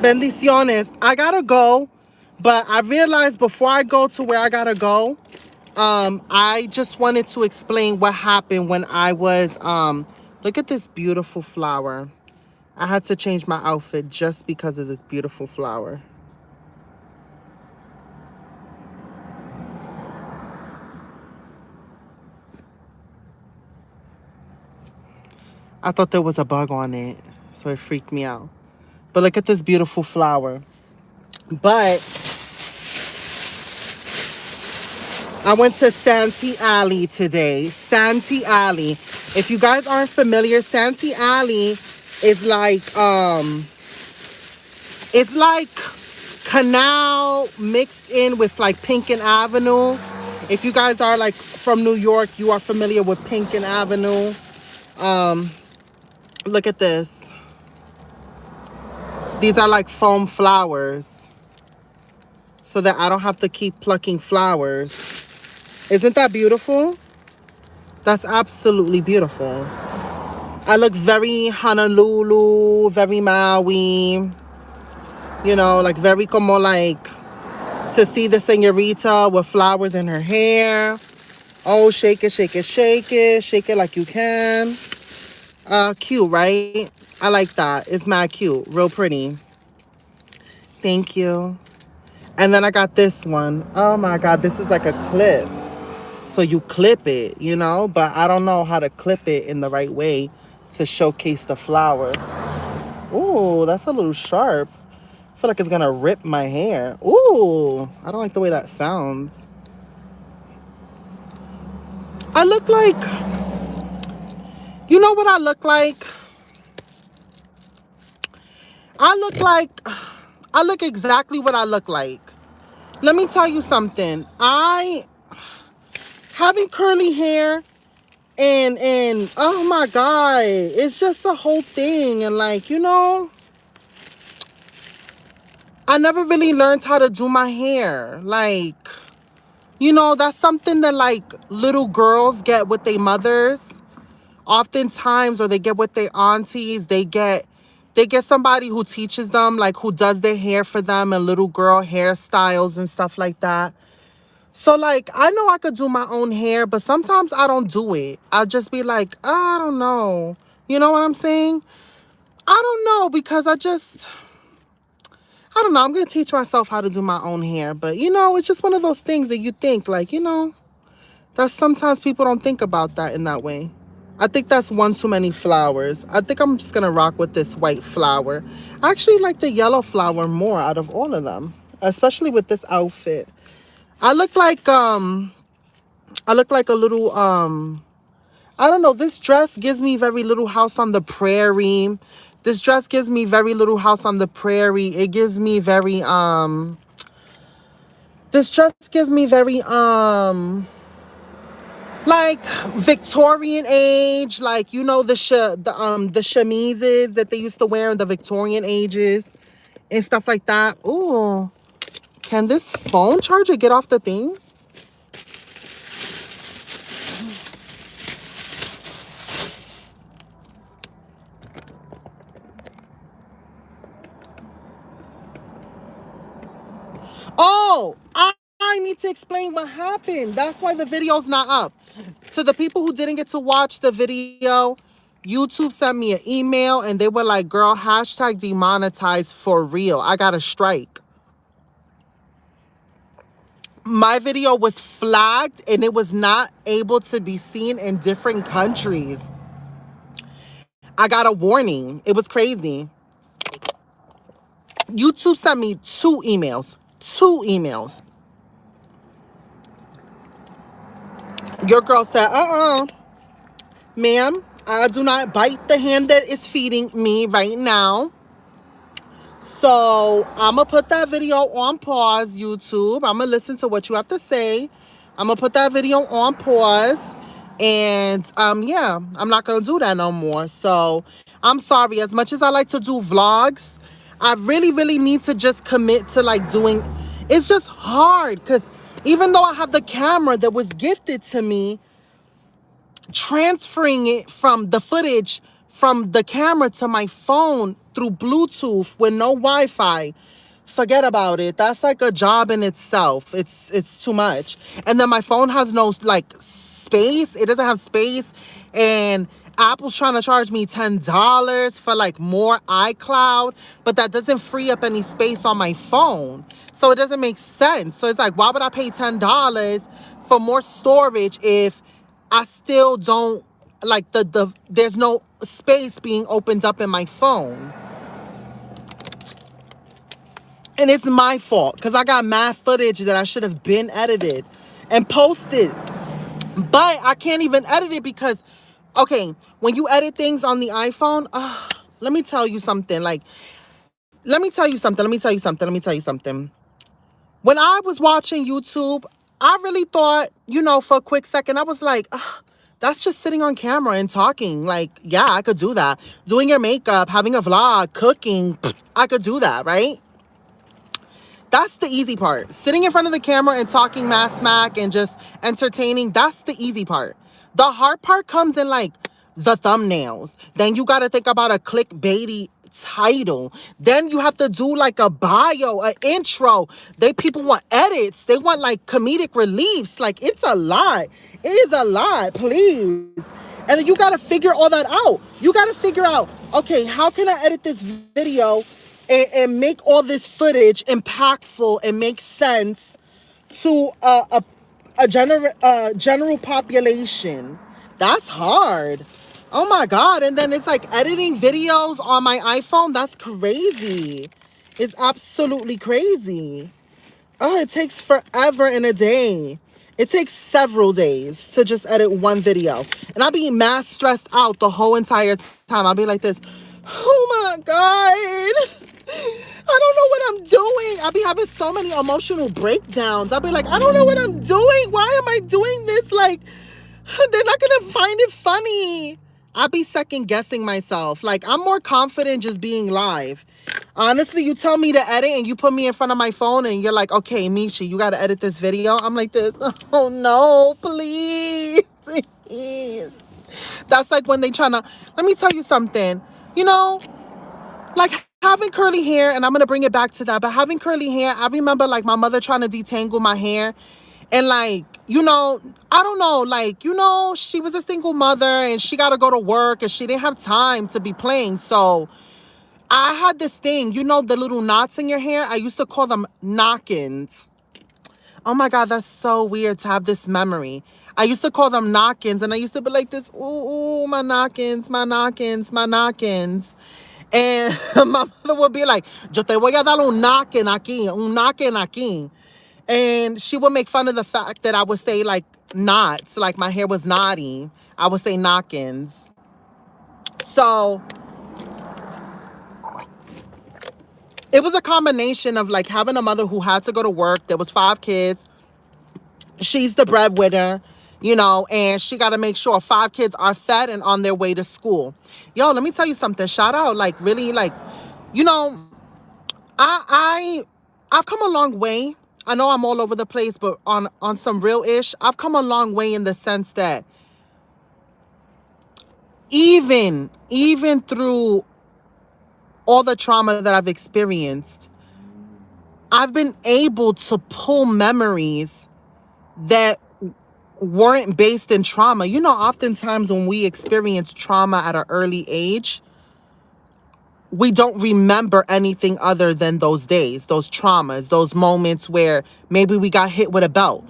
Bendiciones. I gotta go, but I realized before I go to where I gotta go, I just wanted to explain what happened when I was, look at this beautiful flower. I had to change my outfit just because of this beautiful flower. I thought there was a bug on it, so it freaked me out. But look at this beautiful flower. But I went to Santee Alley today. Santee Alley. If you guys aren't familiar, Santee Alley is it's like Canal mixed in with like Pinkin Avenue. If you guys are like from New York, you are familiar with Pinkin Avenue. Look at this. These are like foam flowers, so that I don't have to keep plucking flowers. Isn't that beautiful? That's absolutely beautiful. I look very Honolulu, very Maui, you know, like very como like to see the señorita with flowers in her hair. Oh, shake it, shake it, shake it. Shake it like you can. Cute, right? I like that. It's mad cute. Real pretty. Thank you. And then I got this one. Oh my God, this is like a clip. So you clip it, you know, but I don't know how to clip it in the right way to showcase the flower. Ooh, that's a little sharp. I feel like it's gonna rip my hair. Ooh, I don't like the way that sounds. I look like, you know what I look like? I look exactly what I look like. Let me tell you something. Having curly hair and oh my God, it's just a whole thing. And like, you know, I never really learned how to do my hair. Like, you know, that's something that like little girls get with their mothers oftentimes, or they get with their aunties. They get somebody who teaches them, like who does their hair for them, and little girl hairstyles and stuff like that. So like, I know I could do my own hair, but sometimes I don't do it. I'll just be like, I don't know. You know what I'm saying? I don't know, because I don't know. I'm going to teach myself how to do my own hair. But, you know, it's just one of those things that you think, like, you know, that sometimes people don't think about that in that way. I think that's one too many flowers. I think I'm just going to rock with this white flower. I actually like the yellow flower more out of all of them, especially with this outfit. I look like a little, I don't know. This dress gives me very Little House on the Prairie. This dress gives me very Little House on the Prairie. It gives me very, this dress gives me very, like Victorian age, like, you know, the chemises that they used to wear in the Victorian ages and stuff like that. Ooh, can this phone charger get off the thing? Oh, I need to explain what happened. That's why the video's not up. To the people who didn't get to watch the video, YouTube sent me an email and they were like, girl, hashtag demonetized for real. I got a strike. My video was flagged and it was not able to be seen in different countries. I got a warning. It was crazy. YouTube sent me two emails. Your girl said, ma'am, I do not bite the hand that is feeding me right now. So I'm going to put that video on pause, YouTube. I'm going to listen to what you have to say. I'm going to put that video on pause. And, yeah, I'm not going to do that no more. So I'm sorry. As much as I like to do vlogs, I really, really need to just commit to, like, doing... It's just hard because even though I have the camera that was gifted to me, transferring it from the footage from the camera to my phone through Bluetooth with no Wi-Fi, forget about it. That's like a job in itself. It's too much. And then my phone has no like space. It doesn't have space. And Apple's trying to charge me $10 for like more iCloud, but that doesn't free up any space on my phone. So it doesn't make sense. So it's like, why would I pay $10 for more storage if I still don't like there's no space being opened up in my phone? And it's my fault because I got mad footage that I should have been edited and posted. But I can't even edit it because, okay, when you edit things on the iPhone, let me tell you something. Like, let me tell you something. Let me tell you something. Let me tell you something. When I was watching YouTube, I really thought, for a quick second, I was like, that's just sitting on camera and talking. Like, yeah, I could do that. Doing your makeup, having a vlog, cooking, I could do that, right? That's the easy part. Sitting in front of the camera and talking mass smack and just entertaining, that's the easy part. The hard part comes in like the thumbnails. Then you got to think about a clickbaity title. Then you have to do like a bio, an intro. People want edits. They want like comedic reliefs. Like, it's a lot. It is a lot, please. And then you got to figure all that out. You got to figure out, okay, how can I edit this video and make all this footage impactful and make sense to a general population? That's hard. Oh my God. And then it's like editing videos on my iPhone. That's crazy. It's absolutely crazy. Oh, it takes forever in a day. It takes several days to just edit one video. And I'll be mass stressed out the whole entire time. I'll be like this, oh my God, I don't know what I'm doing. I'll be having so many emotional breakdowns. I'll be like, I don't know what I'm doing. Why am I doing this? Like, they're not going to find it funny. I'll be second guessing myself. Like, I'm more confident just being live. Honestly, you tell me to edit and you put me in front of my phone and you're like, okay, Meeshe, you got to edit this video. I'm like this. Oh no, please. That's like when they let me tell you something, like having curly hair, and I'm going to bring it back to that, but having curly hair, I remember like my mother trying to detangle my hair. And like, I don't know, like, she was a single mother and she got to go to work and she didn't have time to be playing. So I had this thing, the little knots in your hair. I used to call them knock-ins. Oh my God, that's so weird to have this memory. I used to call them knock-ins and I used to be like this, ooh, my knock-ins, my knock-ins, my knock-ins. And my mother would be like, yo te voy a dar un knock-in aquí, un knock-in aquí. And she would make fun of the fact that I would say like knots, like my hair was knotty. I would say knock-ins. So it was a combination of like having a mother who had to go to work. There was 5 kids. She's the breadwinner, and she got to make sure 5 kids are fed and on their way to school. Yo, let me tell you something. Shout out, like really, like, I've come a long way. I know I'm all over the place, but on some real ish, I've come a long way in the sense that even through all the trauma that I've experienced, I've been able to pull memories that weren't based in trauma. Oftentimes when we experience trauma at an early age, we don't remember anything other than those days, those traumas, those moments where maybe we got hit with a belt.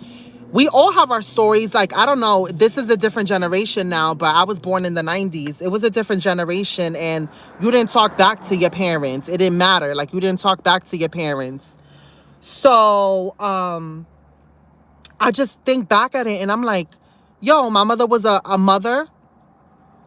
We all have our stories. Like, I don't know, this is a different generation now, but I was born in the 90s. It was a different generation, and you didn't talk back to your parents. It didn't matter. Like, you didn't talk back to your parents. So, I just think back at it, and I'm like, yo, my mother was a mother,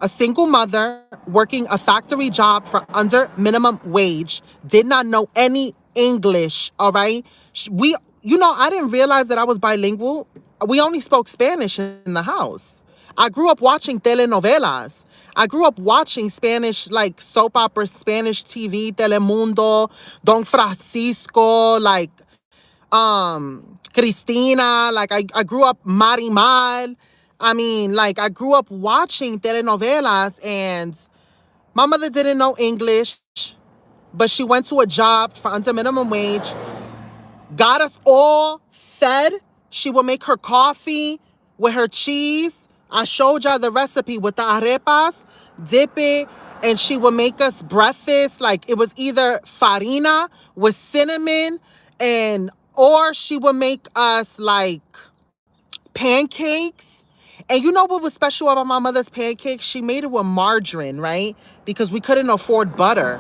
a single mother, working a factory job for under minimum wage, did not know any English, all right? I didn't realize that I was bilingual. We only spoke Spanish in the house. I grew up watching telenovelas. I grew up watching Spanish, like soap opera, Spanish TV, Telemundo, Don Francisco, like, Cristina. Like, I grew up Marimal. I mean, like, I grew up watching telenovelas, and My mother didn't know English, but she went to a job for under minimum wage, got us all fed. She would make her coffee with her cheese. I showed y'all the recipe with the arepas, dip it, and she would make us breakfast. Like, it was either farina with cinnamon, and or she would make us like pancakes. And you know what was special about my mother's pancakes? She made it with margarine, right? Because we couldn't afford butter.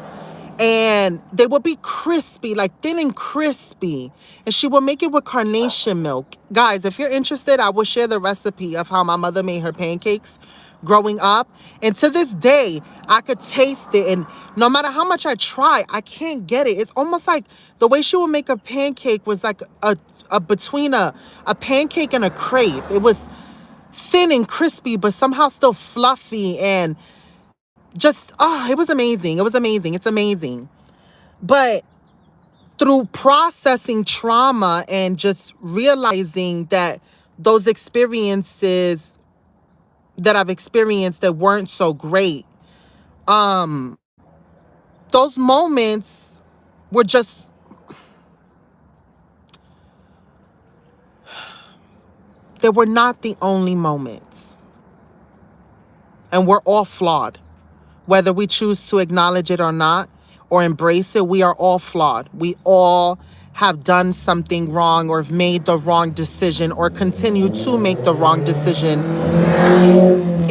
And they would be crispy, like thin and crispy. And she would make it with carnation milk. Guys, if you're interested, I will share the recipe of how my mother made her pancakes growing up. And to this day, I could taste it. And no matter how much I try, I can't get it. It's almost like the way she would make a pancake was like a between a pancake and a crepe. It was thin and crispy, but somehow still fluffy, and just, it was amazing. It was amazing. It's amazing. But through processing trauma and just realizing that those experiences that I've experienced that weren't so great, those moments were just, they were not the only moments. And we're all flawed. Whether we choose to acknowledge it or not, or embrace it, we are all flawed. We all have done something wrong, or have made the wrong decision, or continue to make the wrong decision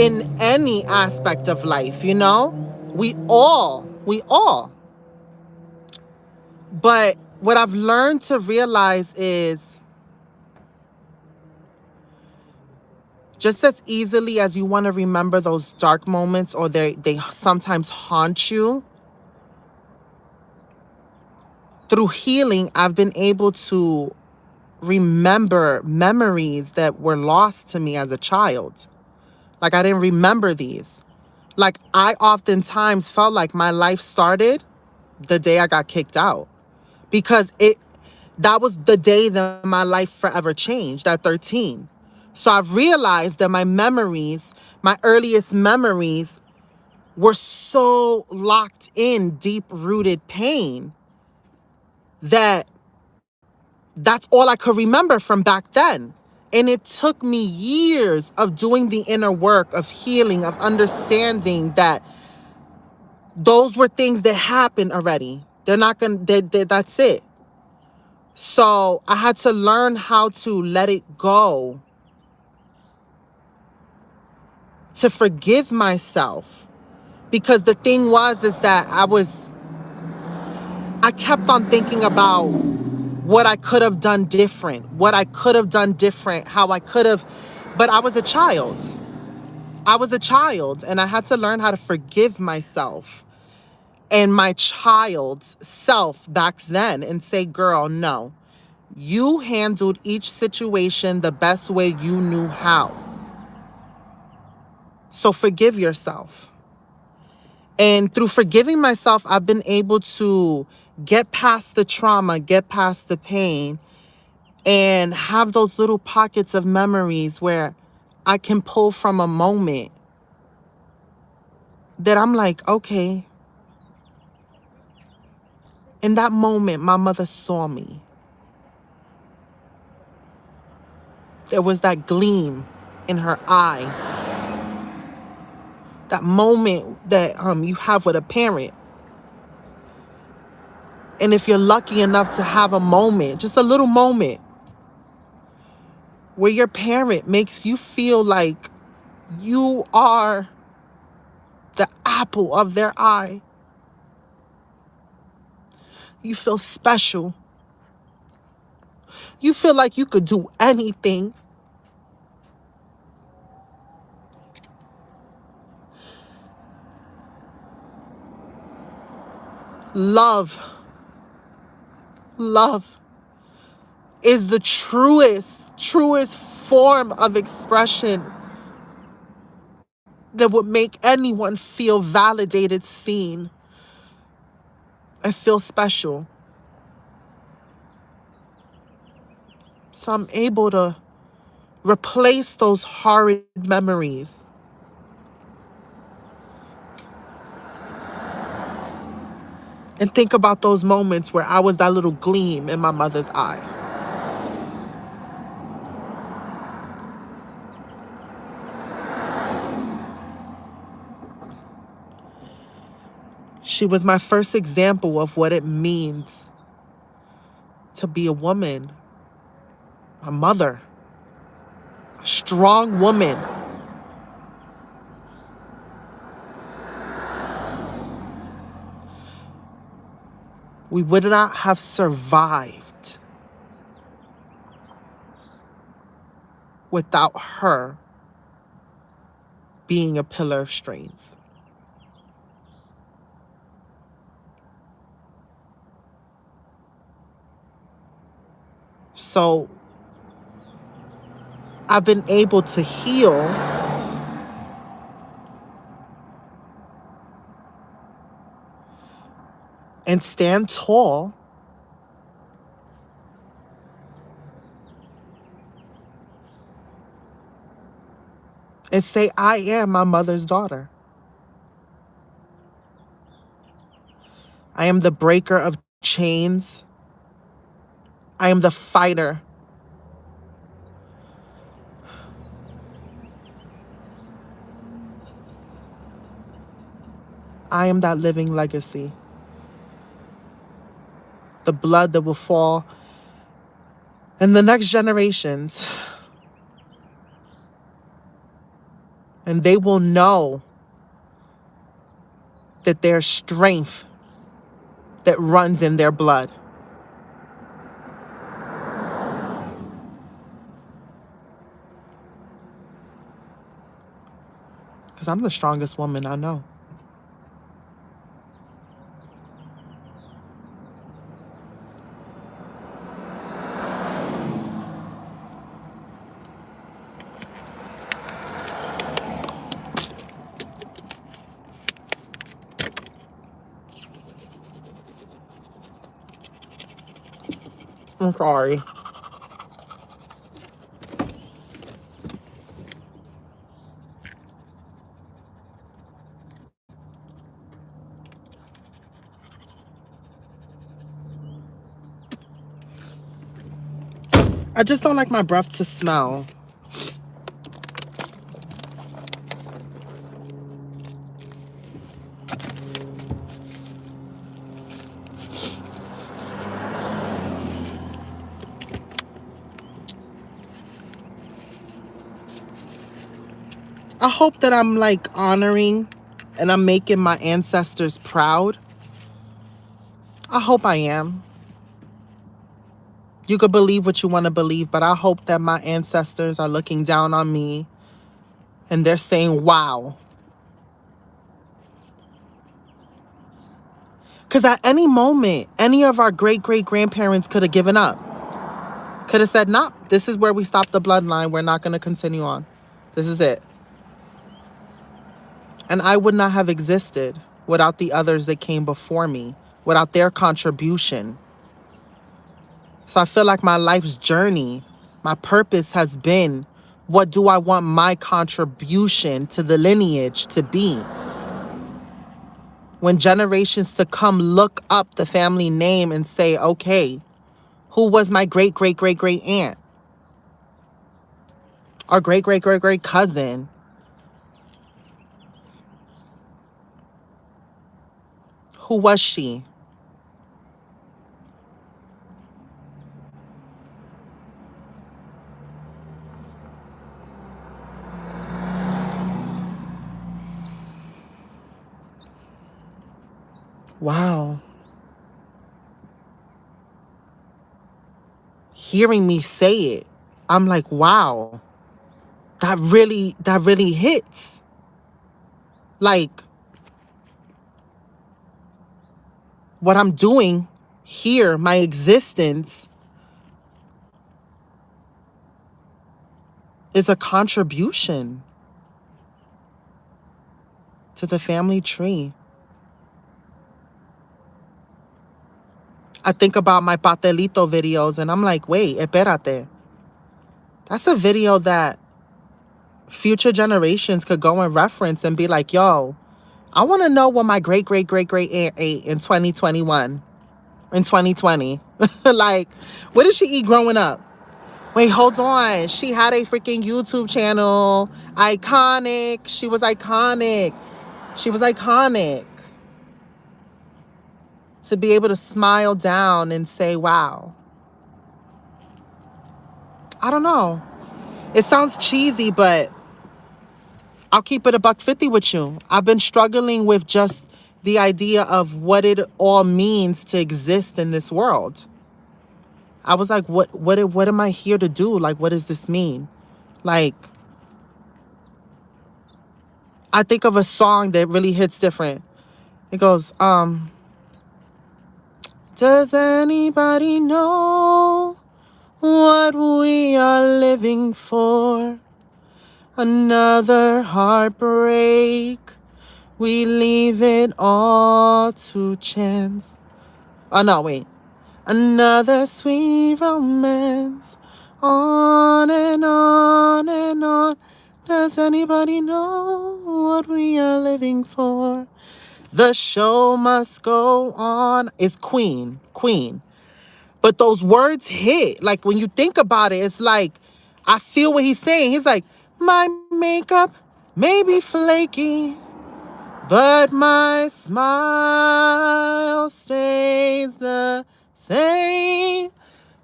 in any aspect of life, you know? We all. But what I've learned to realize is, just as easily as you want to remember those dark moments, or they sometimes haunt you, through healing, I've been able to remember memories that were lost to me as a child. Like, I didn't remember these. Like, I oftentimes felt like my life started the day I got kicked out, because that was the day that my life forever changed, at 13. So I've realized that my memories, my earliest memories, were so locked in deep-rooted pain that that's all I could remember from back then. And it took me years of doing the inner work, of healing, of understanding that those were things that happened already. They're not going to, that's it. So I had to learn how to let it go, to forgive myself. Because the thing is that I kept on thinking about what I could have done different, how I could have, but I was a child. And I had to learn how to forgive myself and my child's self back then, and say, girl, no, you handled each situation the best way you knew how. So forgive yourself. And through forgiving myself, I've been able to get past the trauma, get past the pain, and have those little pockets of memories where I can pull from a moment that I'm like, okay, in that moment, my mother saw me. There was that gleam in her eye. That moment that you have with a parent. And if you're lucky enough to have a moment, just a little moment, where your parent makes you feel like you are the apple of their eye. You feel special. You feel like you could do anything. Love is the truest form of expression that would make anyone feel validated, seen, and feel special. So I'm able to replace those horrid memories And think about those moments where I was that little gleam in my mother's eye. She was my first example of what it means to be a woman, a mother, a strong woman. We would not have survived without her being a pillar of strength. So I've been able to heal and stand tall and say, I am my mother's daughter. I am the breaker of chains. I am the fighter. I am that living legacy. The blood that will fall in the next generations. And they will know that there's strength that runs in their blood. Because I'm the strongest woman I know. I'm sorry. I just don't like my breath to smell. I hope that I'm like honoring and I'm making my ancestors proud. I hope I am. You could believe what you want to believe, but I hope that my ancestors are looking down on me and they're saying, wow. Because at any moment, any of our great-great-grandparents could have given up. Could have said, nah, this is where we stop the bloodline. We're not going to continue on. This is it. And I would not have existed without the others that came before me, without their contribution. So I feel like my life's journey, my purpose has been, what do I want my contribution to the lineage to be? When generations to come look up the family name and say, okay, who was my great-great-great-great aunt? Or great-great-great-great cousin? Who was she? Wow. Hearing me say it, I'm like, wow, that really hits. Like, what I'm doing here, my existence, is a contribution to the family tree. I think about my pastelito videos and I'm like, wait, espérate. That's a video that future generations could go and reference and be like, yo, I want to know what my great great great great aunt ate in 2021, in 2020. Like, what did she eat growing up? Wait, hold on. She had a freaking YouTube channel. Iconic. She was iconic. She was iconic. To be able to smile down and say, wow. I don't know. It sounds cheesy, but I'll keep it $1.50 with you. I've been struggling with just the idea of what it all means to exist in this world. I was like, what am I here to do? Like, what does this mean? Like, I think of a song that really hits different. It goes, does anybody know what we are living for? Another heartbreak. We leave it all to chance. Oh, no, wait. Another sweet romance. On and on and on. Does anybody know what we are living for? The show must go on. It's Queen. Queen. But those words hit. Like, when you think about it, it's like, I feel what he's saying. He's like, my makeup may be flaky, but my smile stays the same.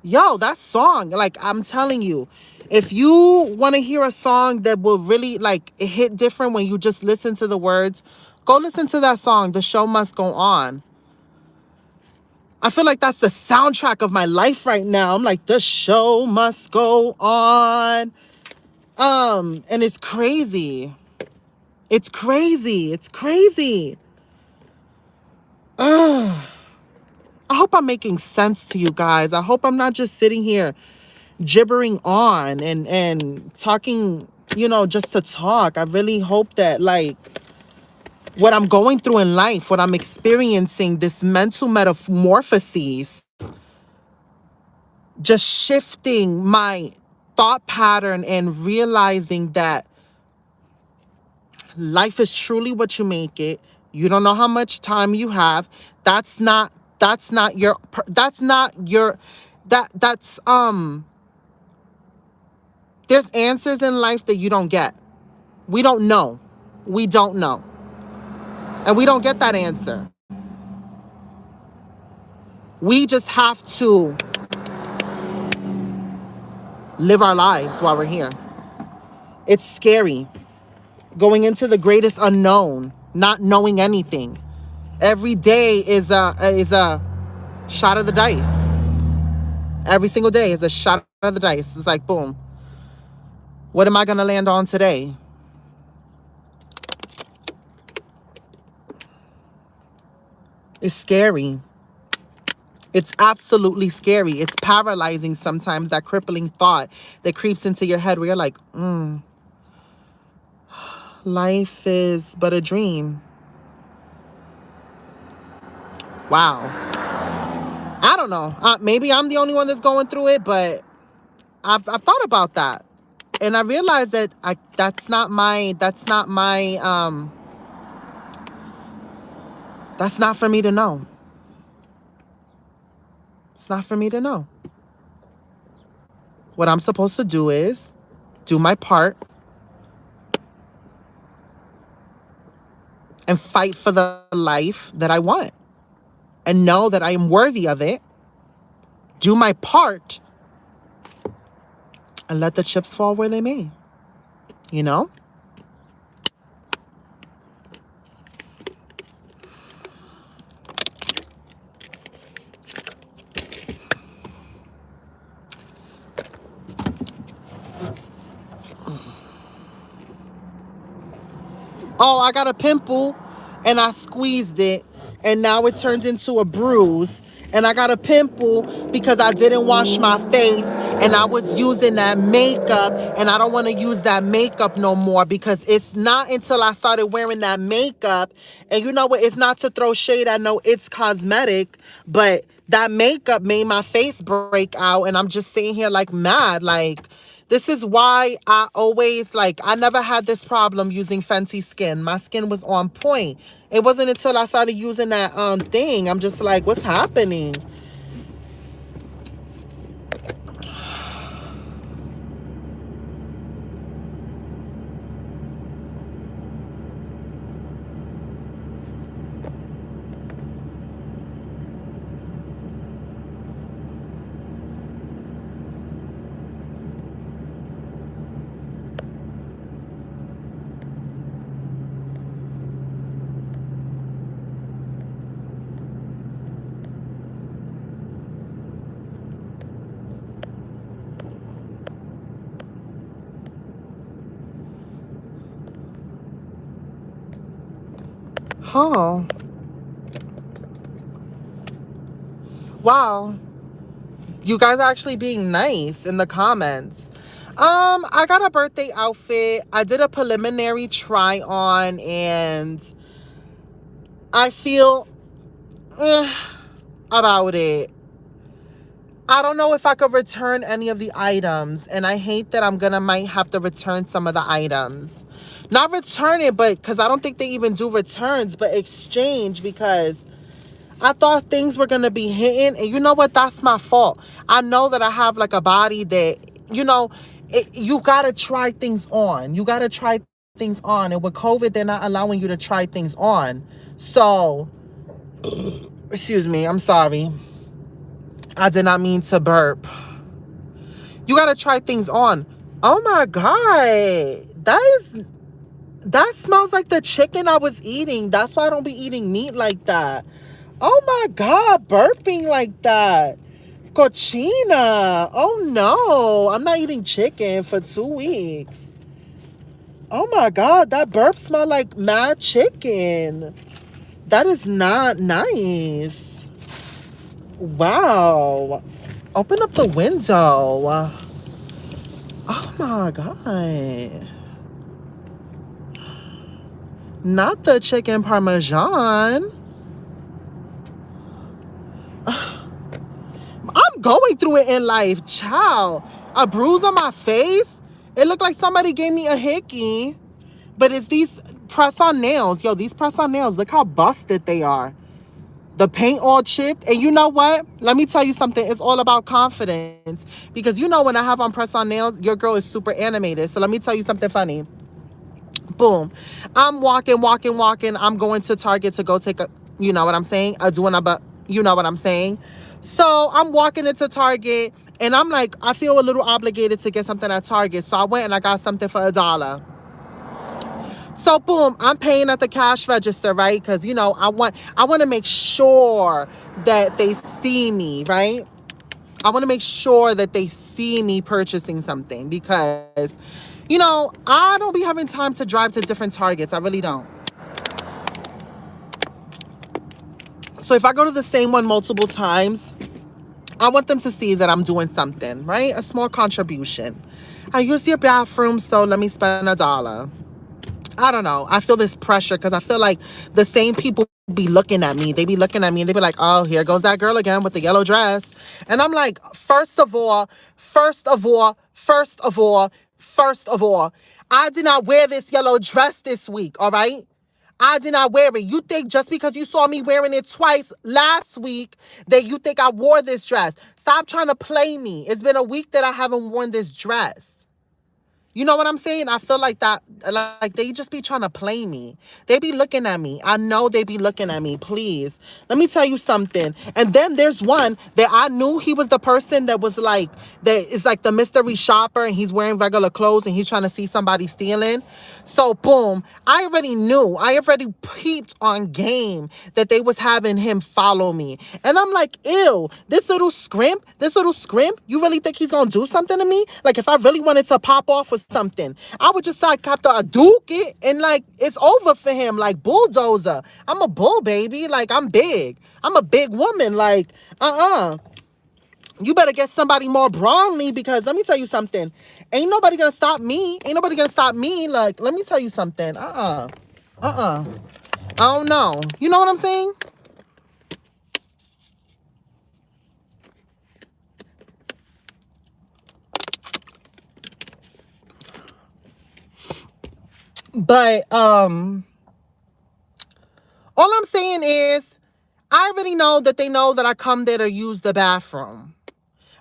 Yo, that song, like, I'm telling you, if you want to hear a song that will really, like, it hit different when you just listen to the words, go listen to that song, The Show Must Go On. I feel like that's the soundtrack of my life right now. I'm like, the show must go on. And it's crazy. It's crazy. It's crazy. Ugh. I hope I'm making sense to you guys. I hope I'm not just sitting here gibbering on and talking, just to talk. I really hope that, like, what I'm going through in life, what I'm experiencing, this mental metamorphoses, just shifting my thought pattern and realizing that life is truly what you make it. You don't know how much time you have. That's not your, there's answers in life that you don't get. We don't know. We don't know. And we don't get that answer. We just have to live our lives while we're here. It's scary. Going into the greatest unknown, not knowing anything. Every day is a shot of the dice. Every single day is a shot of the dice. It's like, boom. What am I going to land on today? It's scary. It's absolutely scary. It's paralyzing sometimes, that crippling thought that creeps into your head where you're like, life is but a dream. Wow. I don't know. Maybe I'm the only one that's going through it, but I've thought about that. And I realized that that's not for me to know. It's not for me to know. What I'm supposed to do is do my part and fight for the life that I want and know that I am worthy of it. Do my part and let the chips fall where they may, you know? Oh, I got a pimple and I squeezed it and now it turned into a bruise. And I got a pimple because I didn't wash my face and I was using that makeup and I don't want to use that makeup no more because it's not until I started wearing that makeup. And you know what? It's not to throw shade. I know it's cosmetic, but that makeup made my face break out and I'm just sitting here like mad. Like, This is why I always, like, I never had this problem using Fenty Skin. My skin was on point. It wasn't until I started using that thing. I'm just like, what's happening? Huh. Wow. You guys are actually being nice in the comments. I got a birthday outfit. I did a preliminary try on and I feel about it. I don't know if I could return any of the items, and I hate that I'm gonna might have to return some of the items. Not return it, but because I don't think they even do returns, but exchange, because I thought things were gonna be hitting, and you know what? That's my fault. I know that I have like a body that, you know, you gotta try things on. You gotta try things on, and with COVID, they're not allowing you to try things on. So, excuse me, I'm sorry. I did not mean to burp. You gotta try things on. Oh my God. That smells like the chicken I was eating. That's why I don't be eating meat like that. Oh my God, burping like that. Cochina. Oh no. I'm not eating chicken for 2 weeks. Oh my God, that burp smelled like mad chicken. That is not nice. Wow. Open up the window. Oh my God. Not the chicken parmesan. I'm going through it in life, child. A bruise on my face. It looked like somebody gave me a hickey. But it's these press-on nails. Yo, these press-on nails, look how busted they are. The paint all chipped. And you know what? Let me tell you something. It's all about confidence. Because you know when I have on press-on nails, your girl is super animated. So let me tell you something funny. Boom. I'm walking. I'm going to Target to go take a, you know what I'm saying? You know what I'm saying? So I'm walking into Target and I'm like, I feel a little obligated to get something at Target. So I went and I got something for $1. So boom, I'm paying at the cash register, right? Because, you know, I want to make sure that they see me, right? I want to make sure that they see me purchasing something because, you know, I don't be having time to drive to different Targets. I really don't. So if I go to the same one multiple times, I want them to see that I'm doing something, right? A small contribution. I use your bathroom, so let me spend $1. I don't know. I feel this pressure because I feel like the same people be looking at me. They be looking at me and they be like, oh, here goes that girl again with the yellow dress. And I'm like, first of all, I did not wear this yellow dress this week, all right? I did not wear it. You think just because you saw me wearing it twice last week that you think I wore this dress. Stop trying to play me. It's been a week that I haven't worn this dress. You know what I'm saying? I feel like that, like they just be trying to play me. They be looking at me. I know they be looking at me. Please. Let me tell you something. And then there's one that I knew he was the person that was like, that is like the mystery shopper and he's wearing regular clothes and he's trying to see somebody stealing. So boom, I already knew. I already peeped on game that they was having him follow me. And I'm like, ew, this little scrimp, you really think he's gonna do something to me? Like if I really wanted to pop off with something, I would just like have to duke it and like it's over for him, like bulldozer. I'm a bull, baby. Like I'm big. I'm a big woman. Like, you better get somebody more brawny because let me tell you something. Ain't nobody gonna stop me. Like, let me tell you something. I don't know. You know what I'm saying? But all I'm saying is I already know that they know that I come there to use the bathroom,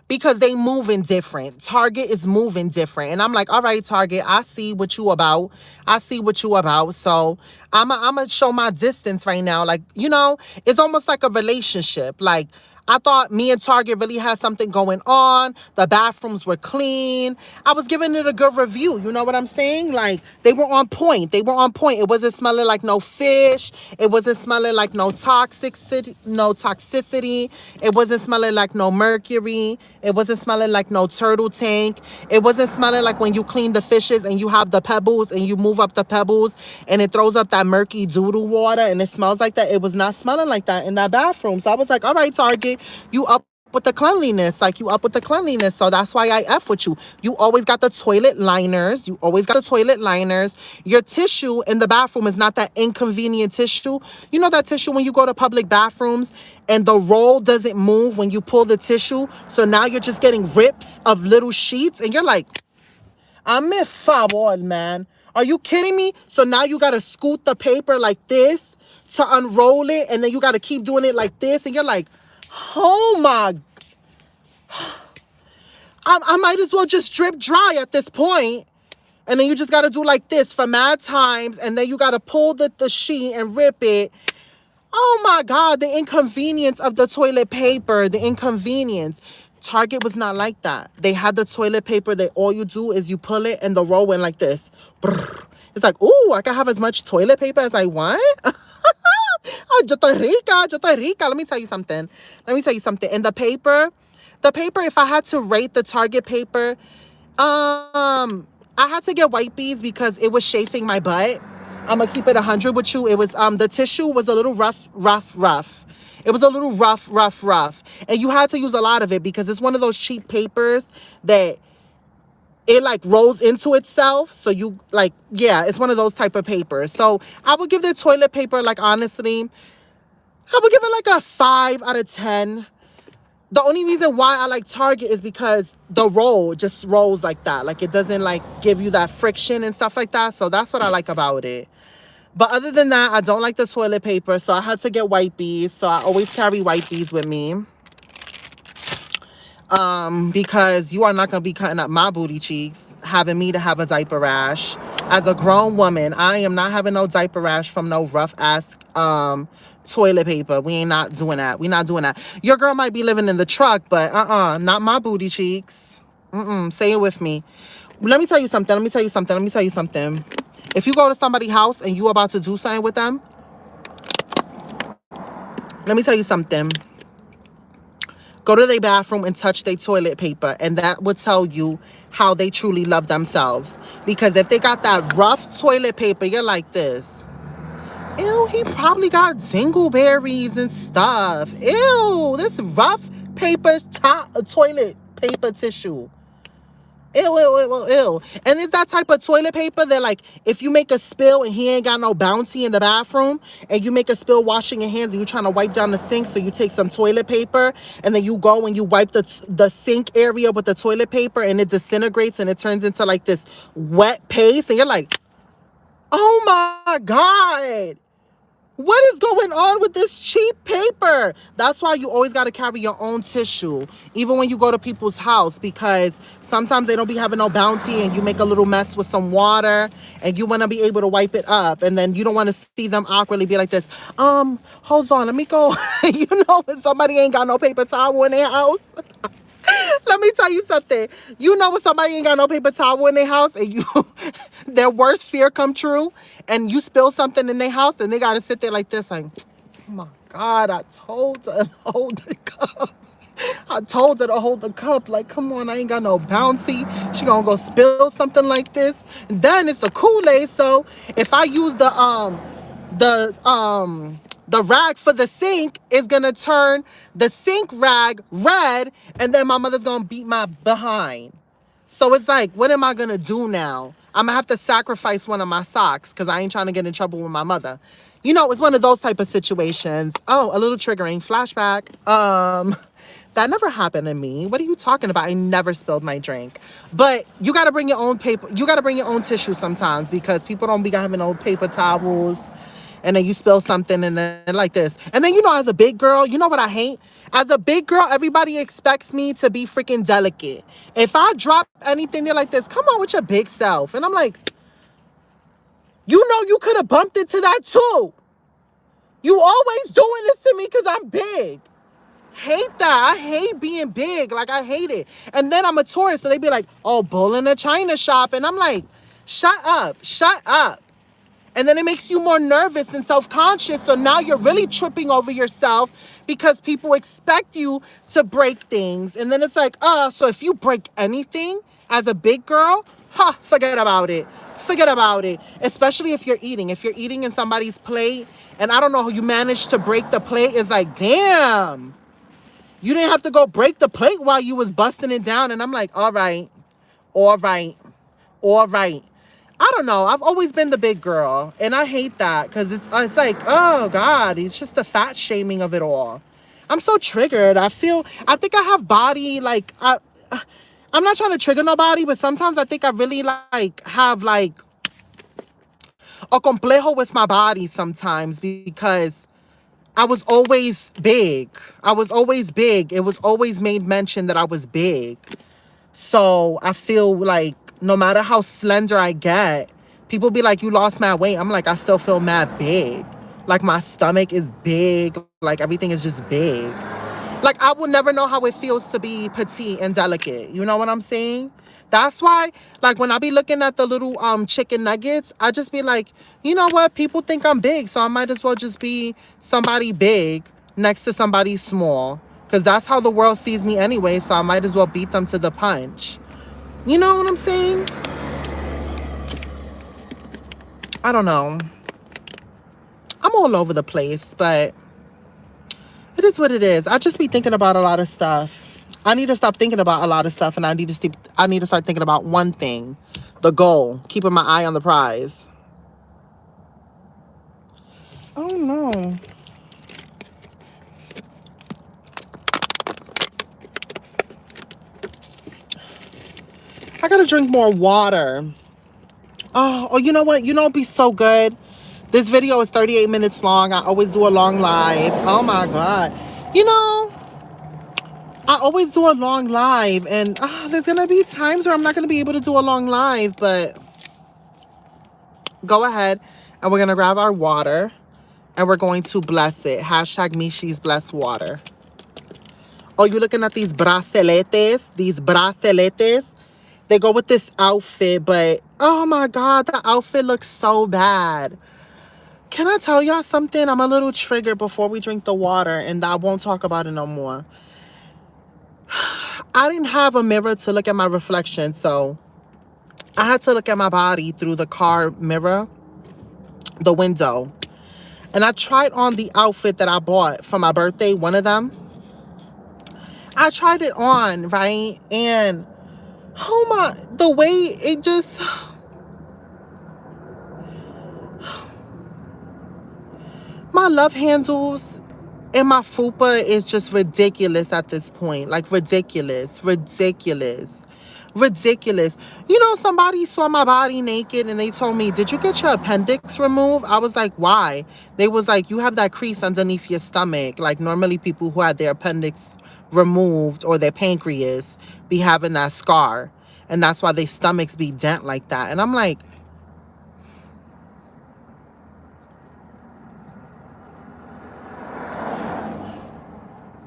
because they moving different. Target is moving different. And I'm like, all right, Target, I see what you about. I see what you about. So I'm a show my distance right now. Like, it's almost like a relationship. Like, I thought me and Target really had something going on. The bathrooms were clean. I was giving it a good review. You know what I'm saying? Like, they were on point. They were on point. It wasn't smelling like no fish. It wasn't smelling like no toxicity. No toxicity. It wasn't smelling like no mercury. It wasn't smelling like no turtle tank. It wasn't smelling like when you clean the fishes and you have the pebbles and you move up the pebbles and it throws up that murky doodle water and it smells like that. It was not smelling like that in that bathroom. So I was like, all right, Target, you up with the cleanliness. Like, you up with the cleanliness. So that's why I F with you. You always got the toilet liners. You always got the toilet liners. Your tissue in the bathroom is not that inconvenient tissue. You know that tissue when you go to public bathrooms and the roll doesn't move when you pull the tissue. So now you're just getting rips of little sheets and you're like, I'm a favor, man. Are you kidding me? So now you got to scoot the paper like this to unroll it, and then you got to keep doing it like this, and you're like, oh my, I might as well just drip dry at this point. And then you just got to do like this for mad times, and then you got to pull the sheet and rip it. Oh my God, the inconvenience of the toilet paper, the inconvenience. Target was not like that. They had the toilet paper that all you do is you pull it and the roll went like this. Brrr. It's like, ooh, I can have as much toilet paper as I want. Oh, yo estoy rica, yo estoy rica. Let me tell you something. Let me tell you something. And the paper, if I had to rate the Target paper, I had to get white beads because it was chafing my butt. I'm gonna keep it 100 with you. It was the tissue was a little rough. It was a little rough. And you had to use a lot of it because it's one of those cheap papers that it like rolls into itself. So you like, yeah, it's one of those type of papers. So I would give the toilet paper, like, honestly, I would give it like a 5 out of 10. The only reason why I like Target is because the roll just rolls like that. Like, it doesn't like give you that friction and stuff like that. So that's what I like about it. But other than that, I don't like the toilet paper. So I had to get white beads. So I always carry white beads with me. Because you are not going to be cutting up my booty cheeks, having me to have a diaper rash. As a grown woman, I am not having no diaper rash from no rough ass toilet paper. We ain't not doing that. We not doing that. Your girl might be living in the truck, but not my booty cheeks. Say it with me. Let me tell you something. If you go to somebody's house and you about to do something with them, let me tell you something. Go to their bathroom and touch their toilet paper, and that will tell you how they truly love themselves. Because if they got that rough toilet paper, you're like this. Ew, he probably got dingleberries and stuff. Ew, this rough toilet paper tissue. Ew. And it's that type of toilet paper that, like, if you make a spill and he ain't got no bounty in the bathroom and you make a spill washing your hands and you're trying to wipe down the sink, so you take some toilet paper and then you go and you wipe the sink area with the toilet paper and it disintegrates and it turns into like this wet paste and you're like, oh my God. What is going on with this cheap paper? That's why you always got to carry your own tissue, even when you go to people's house, because sometimes they don't be having no bounty and you make a little mess with some water and you want to be able to wipe it up. And then you don't want to see them awkwardly be like this. Hold on, let me go. You know, when somebody ain't got no paper towel in their house. Let me tell you something. You know when somebody ain't got no paper towel in their house and you their worst fear come true and you spill something in their house and they got to sit there like this like, oh my God, I told her to hold the cup. I told her to hold the cup. Like, come on, I ain't got no bounty. She gonna go spill something like this. And then it's the Kool-Aid. So if I use the rag for the sink is gonna turn the sink rag red, and then my mother's gonna beat my behind. So it's like, what am I gonna do now? I'm gonna have to sacrifice one of my socks because I ain't trying to get in trouble with my mother. You know, it's one of those type of situations. Oh, a little triggering flashback. That never happened to me. What are you talking about? I never spilled my drink. But you got to bring your own paper. You got to bring your own tissue sometimes because people don't be having no paper towels. And then you spill something and then like this. And then, as a big girl, you know what I hate? As a big girl, everybody expects me to be freaking delicate. If I drop anything, they're like this, come on with your big self. And I'm like, you could have bumped into that too. You always doing this to me because I'm big. Hate that. I hate being big. Like, I hate it. And then I'm a tourist, so they be like, oh, bull in a china shop. And I'm like, shut up. Shut up. And then it makes you more nervous and self-conscious. So now you're really tripping over yourself because people expect you to break things. And then it's like, so if you break anything as a big girl, forget about it. Forget about it. Especially if you're eating. If you're eating in somebody's plate, and I don't know how you managed to break the plate, it's like, damn. You didn't have to go break the plate while you was busting it down. And I'm like, all right, all right, all right. I don't know. I've always been the big girl. And I hate that because it's like, oh, God, it's just the fat shaming of it all. I'm so triggered. I think I have body, like, I'm not trying to trigger nobody, but sometimes I think I really, like, have, like, a complejo with my body sometimes because I was always big. I was always big. It was always made mention that I was big. So I feel like no matter how slender I get, people be like, you lost mad weight. I'm like, I still feel mad big. Like my stomach is big. Like everything is just big. Like I will never know how it feels to be petite and delicate. You know what I'm saying? That's why, like when I be looking at the little chicken nuggets, I just be like, you know what? People think I'm big, so I might as well just be somebody big next to somebody small. Because that's how the world sees me anyway, so I might as well beat them to the punch. You know what I'm saying? I don't know. I'm all over the place, but it is what it is. I just be thinking about a lot of stuff. I need to stop thinking about a lot of stuff, and I need to start thinking about one thing, the goal, keeping my eye on the prize. Oh no. I gotta drink more water. Oh, you know what? You know, it'd be so good. This video is 38 minutes long. I always do a long live. Oh my God. You know, I always do a long live, and there's gonna be times where I'm not gonna be able to do a long live, but go ahead and we're gonna grab our water and we're going to bless it. Hashtag Meeshe's bless water. Oh, you looking at these braceletes? These braceletes? They go with this outfit, but oh my God, the outfit looks so bad. Can I tell y'all something? I'm a little triggered before we drink the water, and I won't talk about it no more. I didn't have a mirror to look at my reflection, so I had to look at my body through the car mirror, the window. And I tried on the outfit that I bought for my birthday, one of them. I tried it on, right? And oh my, the way it just, my love handles and my fupa is just ridiculous at this point. Like ridiculous. You know, somebody saw my body naked and they told me, did you get your appendix removed? I was like, why? They was like, you have that crease underneath your stomach. Like normally people who had their appendix removed or their pancreas be having that scar. And that's why their stomachs be dent like that. And I'm like,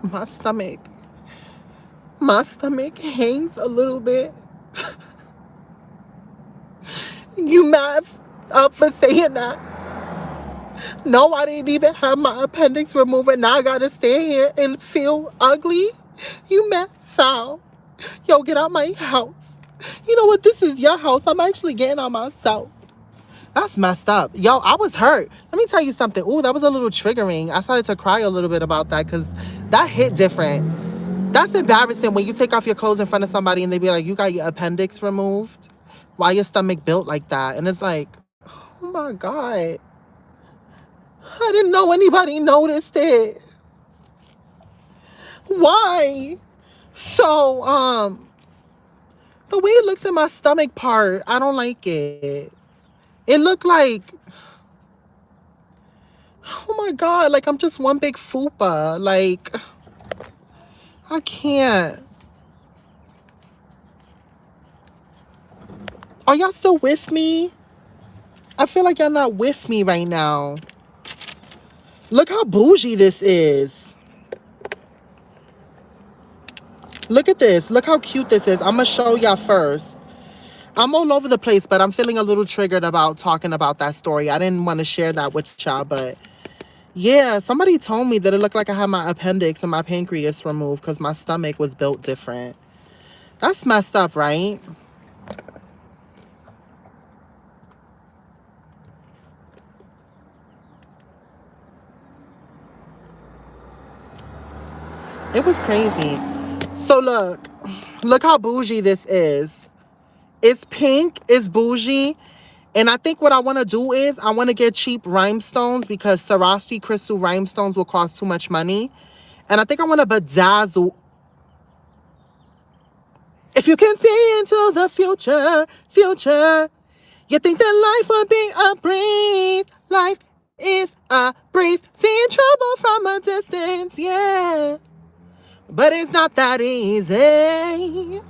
my stomach hangs a little bit. You mad up for saying that? No, I didn't even have my appendix removed, and now I gotta stay here and feel ugly. You mad foul. Yo, get out my house. You know what? This is your house. I'm actually getting out myself. That's messed up. Yo, I was hurt. Let me tell you something. Ooh, that was a little triggering. I started to cry a little bit about that because that hit different. That's embarrassing when you take off your clothes in front of somebody and they be like, you got your appendix removed? Why your stomach built like that? And it's like, oh my God. I didn't know anybody noticed it. Why? So, the way it looks in my stomach part, I don't like it. It looked like, oh my God, like I'm just one big fupa. Like, I can't. Are y'all still with me? I feel like y'all not with me right now. Look how bougie this is. Look at this. Look how cute this is. I'm going to show y'all first. I'm all over the place, but I'm feeling a little triggered about talking about that story. I didn't want to share that with y'all, but yeah, somebody told me that it looked like I had my appendix and my pancreas removed because my stomach was built different. That's messed up, right? It was crazy. So look how bougie this is. It's pink, it's bougie. And I think what I want to do is I want to get cheap rhinestones because Swarovski crystal rhinestones will cost too much money. And I think I want to bedazzle. If you can see into the future, you think that life would be a breeze. Life is a breeze. Seeing trouble from a distance, yeah. But it's not that easy.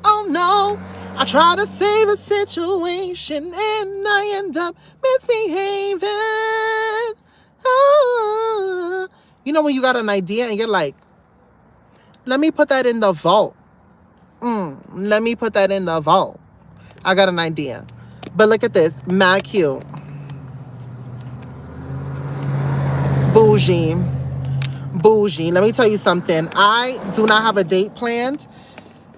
Oh no. I try to save a situation and I end up misbehaving. Oh. You know when you got an idea and you're like, let me put that in the vault. Let me put that in the vault. I got an idea. But look at this. Mad cute. Bougie. Bougie. Let me tell you something. I do not have a date planned.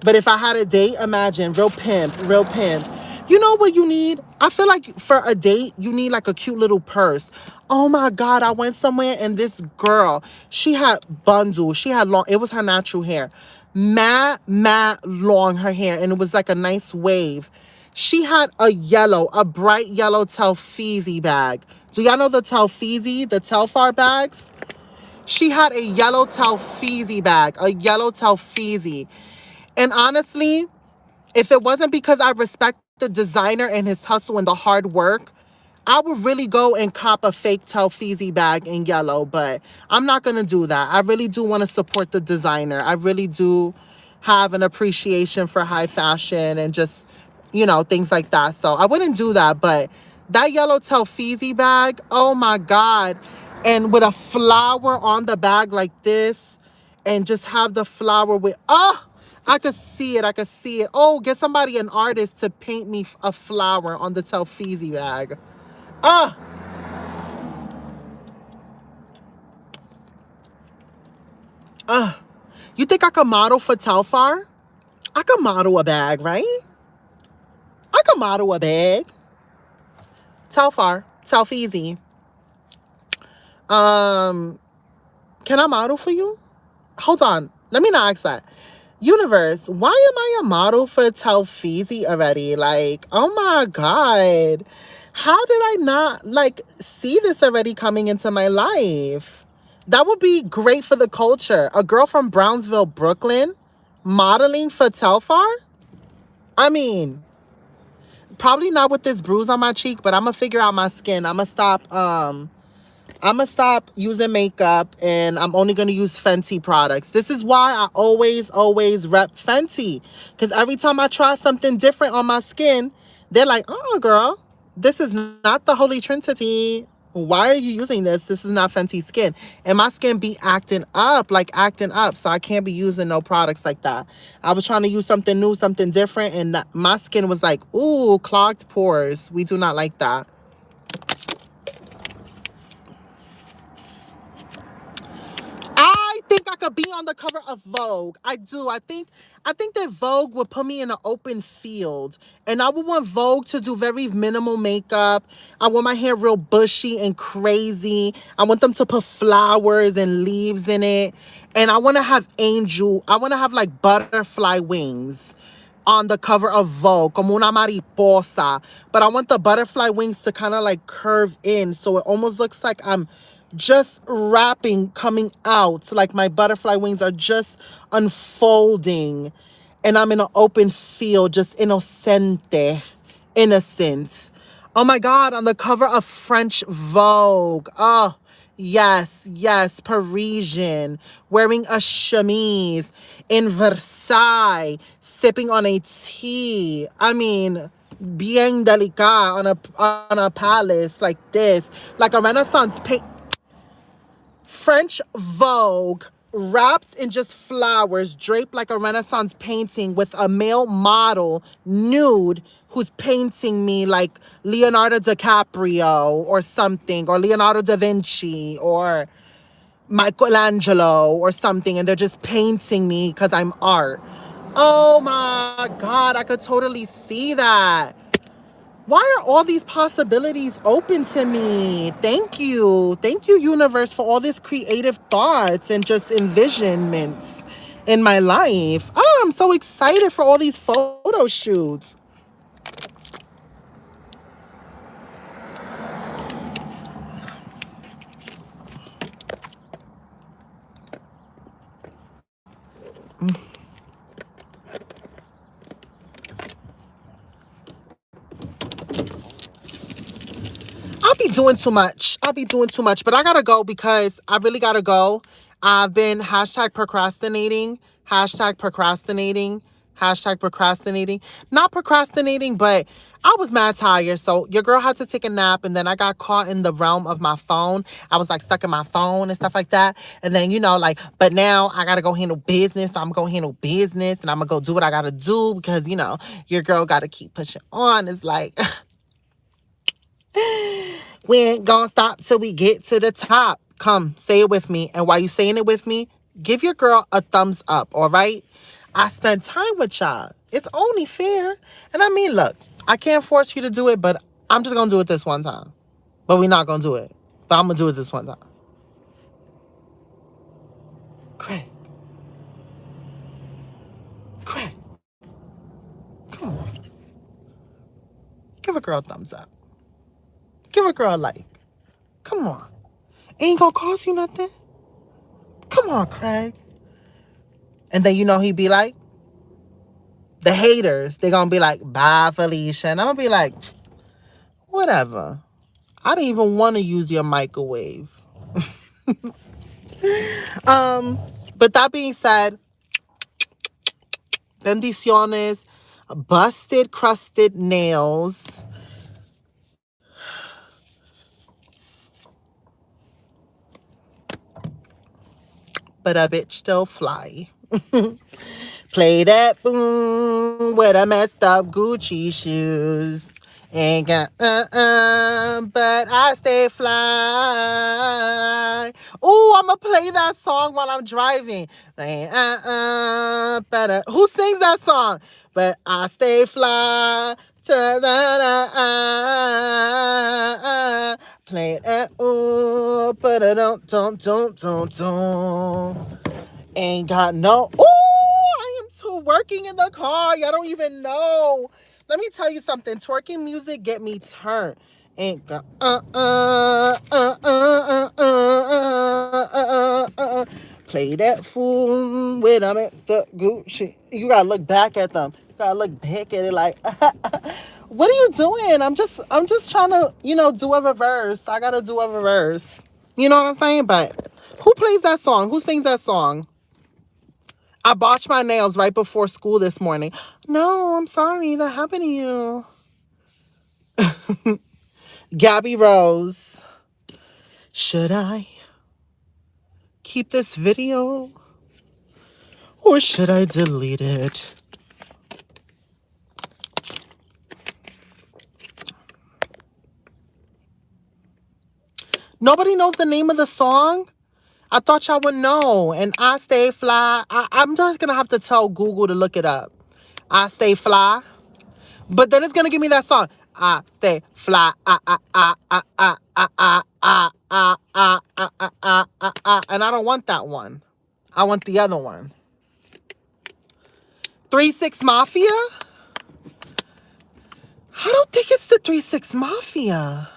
But if I had a date, imagine, real pimp, real pimp. You know what you need? I feel like for a date, you need like a cute little purse. Oh my God, I went somewhere and this girl, she had bundles. She had long, it was her natural hair. Mad long, her hair. And it was like a nice wave. She had a bright yellow Telfeezy bag. Do y'all know the Telfeezy, the Telfar bags? She had a yellow Telfeezy bag, a yellow Telfeezy. And honestly, if it wasn't because I respect the designer and his hustle and the hard work, I would really go and cop a fake Telfeezy bag in yellow. But I'm not going to do that. I really do want to support the designer. I really do have an appreciation for high fashion and just, you know, things like that. So I wouldn't do that. But that yellow Telfeezy bag, oh my God. And with a flower on the bag like this and just have the flower with, oh, I could see it. I could see it. Oh, get somebody, an artist, to paint me a flower on the Telfeezy bag. Ah. You think I could model for Telfar? I could model a bag, right? I could model a bag. Telfar. Telfeezy. Can I model for you? Hold on. Let me not ask that. Universe, why am I a model for Telfeezy already? Like, oh my God. How did I not, like, see this already coming into my life? That would be great for the culture. A girl from Brownsville, Brooklyn, modeling for Telfar? I mean, probably not with this bruise on my cheek, but I'm going to figure out my skin. I'm gonna stop using makeup and I'm only gonna use Fenty products. This is why I always rep Fenty. Because every time I try something different on my skin, they're like, oh girl, this is not the Holy Trinity. Why are you using this? This is not Fenty skin. And my skin be acting up. So I can't be using no products like that. I was trying to use something new, something different. And my skin was like, ooh, clogged pores. We do not like that. I think I could be on the cover of Vogue. I do. I think that Vogue would put me in an open field. And I would want Vogue to do very minimal makeup. I want my hair real bushy and crazy. I want them to put flowers and leaves in it. And I want to have like butterfly wings on the cover of Vogue, como una mariposa. But I want the butterfly wings to kind of like curve in. So it almost looks like I'm just wrapping, coming out. Like my butterfly wings are just unfolding. And I'm in an open field, just inocente, innocent. Oh my God, on the cover of French Vogue. Oh, yes, yes, Parisian, wearing a chemise in Versailles, sipping on a tea. I mean, bien delicate on a palace like this, like a Renaissance paint. French Vogue, wrapped in just flowers, draped like a Renaissance painting with a male model, nude, who's painting me like Leonardo DiCaprio or something, or Leonardo da Vinci or Michelangelo or something, and they're just painting me because I'm art. Oh my God, I could totally see that. Why are all these possibilities open to me? Thank you. Thank you, universe, for all these creative thoughts and just envisionments in my life. Oh, I'm so excited for all these photo shoots. I'll be doing too much. I'll be doing too much, but I gotta go because I really gotta go. I've been hashtag procrastinating, hashtag procrastinating, hashtag procrastinating. Not procrastinating, but I was mad tired. So your girl had to take a nap, and then I got caught in the realm of my phone. I was like stuck in my phone and stuff like that. And then, like, but now I gotta go handle business. I'm gonna handle business and I'm gonna go do what I gotta do because, your girl gotta keep pushing on. It's like, we ain't gonna stop till we get to the top. Come, say it with me. And while you saying it with me, give your girl a thumbs up, all right? I spent time with y'all. It's only fair. And I mean, look, I can't force you to do it, but I'm just gonna do it this one time. But we're not gonna do it. But I'm gonna do it this one time. Craig. Craig. Come on. Give a girl a thumbs up. Give a girl a like. Come on. Ain't gonna cost you nothing. Come on, Craig. And then he'd be like, the haters, they gonna be like, bye, Felicia. And I'm gonna be like, whatever. I didn't even want to use your microwave. But that being said, bendiciones, busted, crusted nails. But a bitch still fly. Play that boom with a messed up Gucci shoes. Ain't got but I stay fly. Ooh, I'ma play that song while I'm driving. But who sings that song? But I stay fly. Play that ooh, but I don't. Ain't got no. Ooh, I am twerking in the car. Y'all don't even know. Let me tell you something. Twerking music get me turned. Ain't got play that fool with them at the Gucci. You gotta look back at them. You gotta look back at it like, what are you doing? I'm just trying to, do a reverse. I gotta do a reverse. You know what I'm saying? But who plays that song? Who sings that song? I botched my nails right before school this morning. No, I'm sorry. That happened to you. Gabby Rose. Should I keep this video or should I delete it? Nobody knows the name of the song? I thought y'all would know. And I stay fly. I'm just going to have to tell Google to look it up. I stay fly. But then it's going to give me that song. I stay fly. And I don't want that one. I want the other one. 3-6 Mafia? I don't think it's the 3-6 Mafia.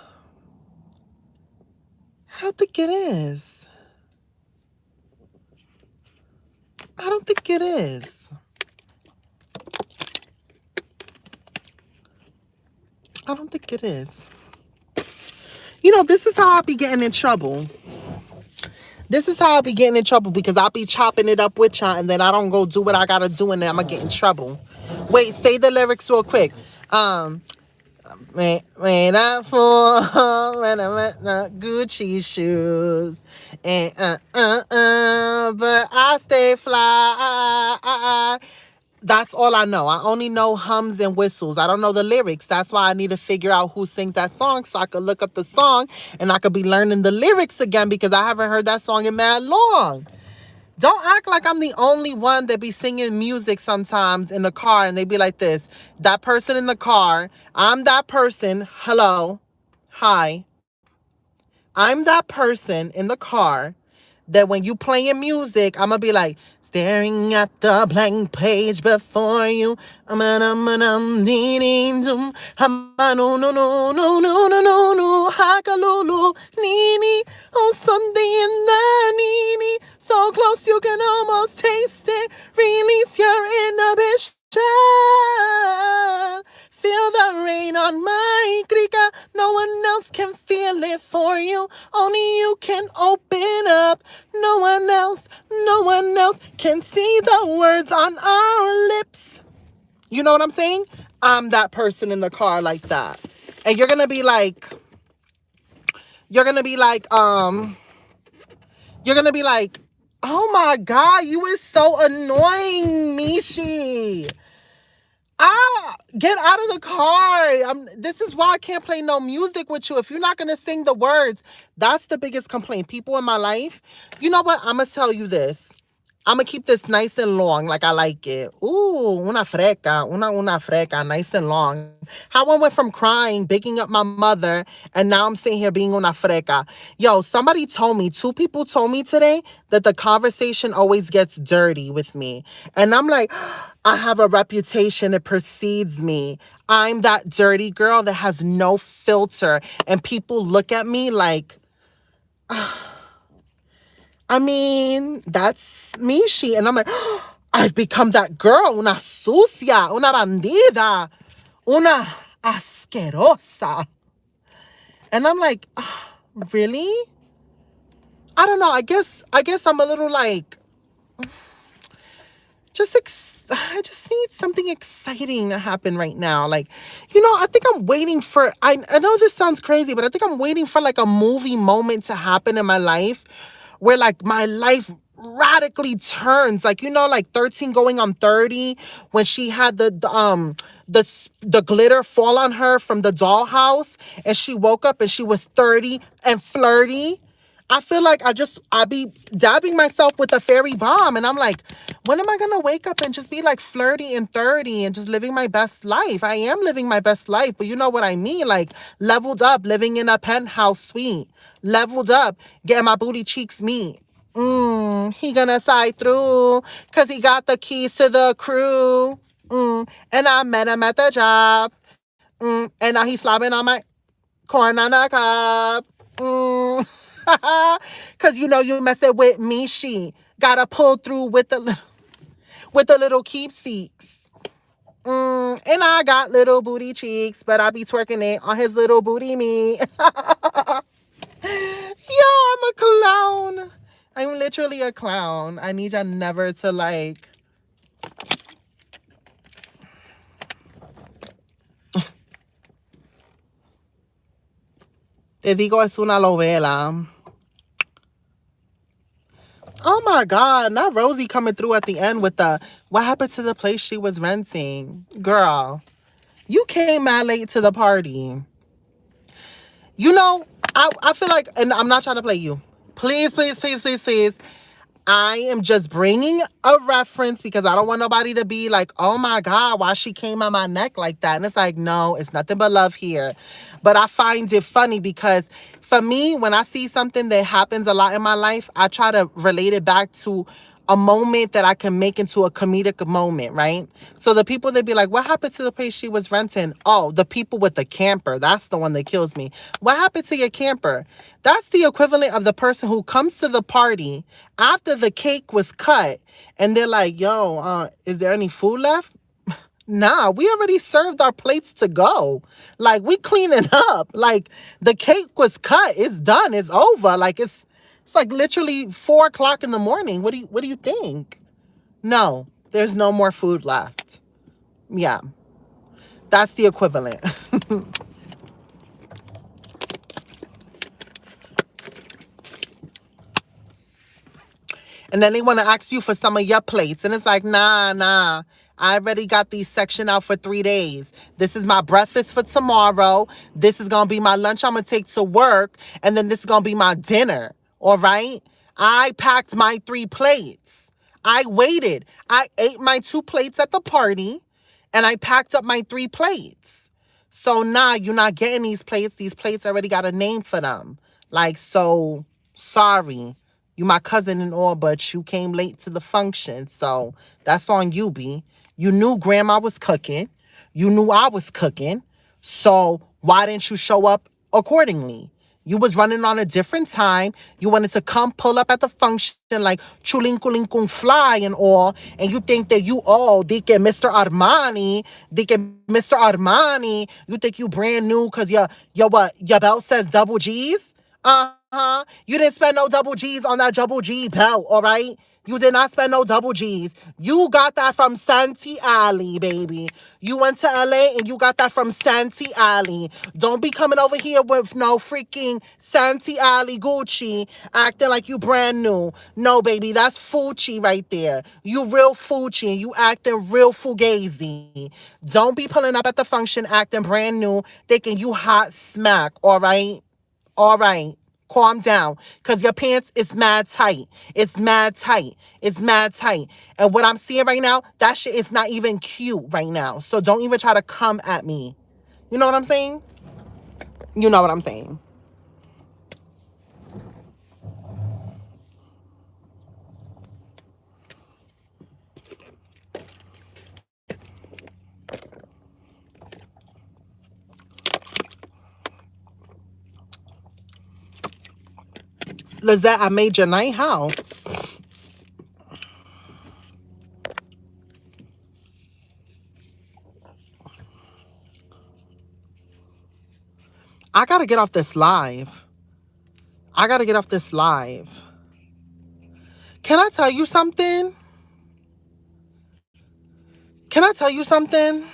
I don't think it is. I don't think it is. I don't think it is. You know, this is how I be getting in trouble. This is how I be getting in trouble because I be chopping it up with y'all and then I don't go do what I gotta do and then I'm gonna get in trouble. Wait, say the lyrics real quick. Made up for when I met the Gucci shoes. And but I stay fly. That's all I know. I only know hums and whistles. I don't know the lyrics. That's why I need to figure out who sings that song so I could look up the song and I could be learning the lyrics again because I haven't heard that song in mad long. Don't act like I'm the only one that be singing music sometimes in the car and they be like this. That person in the car, I'm that person. Hello. Hi. I'm that person in the car that when you playing music, I'm gonna be like, staring at the blank page before you. Needing to. No, no, no, no, no, no, no, no. Hakalulu. Nini. Oh, something in the nini. So close you can almost taste it. Release your inhibition. Feel the rain on my krika. No one else can feel it for you. Only you can open up. No one else can see the words on our lips. You know what I'm saying? I'm that person in the car like that. And you're gonna be like, you're gonna be like, oh my God, you is so annoying, Mishi. Get out of the car. This is why I can't play no music with you. If you're not going to sing the words, that's the biggest complaint. People in my life, you know what? I'm going to tell you this. I'm going to keep this nice and long like I like it. Ooh, una freca, una freca, nice and long. How I went from crying, begging up my mother, and now I'm sitting here being una freca. Yo, somebody told me, 2 people told me today that the conversation always gets dirty with me. And I'm like, I have a reputation. It precedes me. I'm that dirty girl that has no filter. And people look at me like, I mean, that's Mishi. And I'm like, I've become that girl. Una sucia, una bandida, una asquerosa. And I'm like, really? I don't know. I guess I'm a little like, I just need something exciting to happen right now. Like, you know, I think I'm waiting for, I know this sounds crazy, but I think I'm waiting for like a movie moment to happen in my life where like my life radically turns. Like, you know, like 13 going on 30 when she had the glitter fall on her from the dollhouse and she woke up and she was 30 and flirty. I feel like I be dabbing myself with a fairy bomb. And I'm like, when am I going to wake up and just be like flirty and 30 and just living my best life? I am living my best life, but you know what I mean? Like leveled up, living in a penthouse suite. Leveled up, getting my booty cheeks meat. He gonna side through because he got the keys to the crew. And I met him at the job. And now he's slobbing on my corn on the cob. Cause you know you messing with me. She gotta pull through with the little keepsakes. And I got little booty cheeks, but I be twerking it on his little booty meat. Yo, I'm a clown. I'm literally a clown. I need y'all never to like. Te digo es una novela. Oh my God, not Rosie coming through at the end with the, what happened to the place she was renting? Girl, you came mad late to the party. You know, I feel like, and I'm not trying to play you. Please, please, please, please, please. I am just bringing a reference because I don't want nobody to be like, oh my God, why she came on my neck like that? And it's like, no, it's nothing but love here. But I find it funny because for me, when I see something that happens a lot in my life, I try to relate it back to a moment that I can make into a comedic moment, right? So the people, they'd be like, what happened to the place she was renting? Oh, the people with the camper. That's the one that kills me. What happened to your camper? That's the equivalent of the person who comes to the party after the cake was cut and they're like, yo, is there any food left? Nah, we already served our plates to go. Like, we cleaning up. Like, the cake was cut. It's done. It's over. Like, it's like literally 4 o'clock in the morning. What do you think? No, there's no more food left. Yeah, that's the equivalent. And then they want to ask you for some of your plates. And it's like, nah. I already got these sectioned out for 3 days. This is my breakfast for tomorrow. This is going to be my lunch I'm going to take to work. And then this is going to be my dinner. All right? I packed my 3 plates. I waited. I ate my 2 plates at the party. And I packed up my 3 plates. So nah, you're not getting these plates. These plates already got a name for them. Like, so sorry. You my cousin and all, but you came late to the function. So that's on you, B. You knew grandma was cooking. You knew I was cooking. So why didn't you show up accordingly? You was running on a different time. You wanted to come pull up at the function like chulinkulinkung fly and all. And you think that you all, di que Mr. Armani, di que Mr. Armani, you think you brand new because your belt says double G's? You didn't spend no double G's on that double G belt, all right? You did not spend no double G's. You got that from Santee Alley, baby. You went to LA and you got that from Santee Alley. Don't be coming over here with no freaking Santee Alley Gucci acting like you brand new. No, baby, that's Fucci right there. You real Fucci and you acting real Fugazi. Don't be pulling up at the function acting brand new, thinking you hot smack, all right? All right. Calm down. Because your pants is mad tight. It's mad tight. It's mad tight. And what I'm seeing right now, that shit is not even cute right now. So don't even try to come at me. You know what I'm saying? You know what I'm saying. Lizette, I made your night. How? I gotta get off this live. I gotta get off this live. Can I tell you something? Can I tell you something?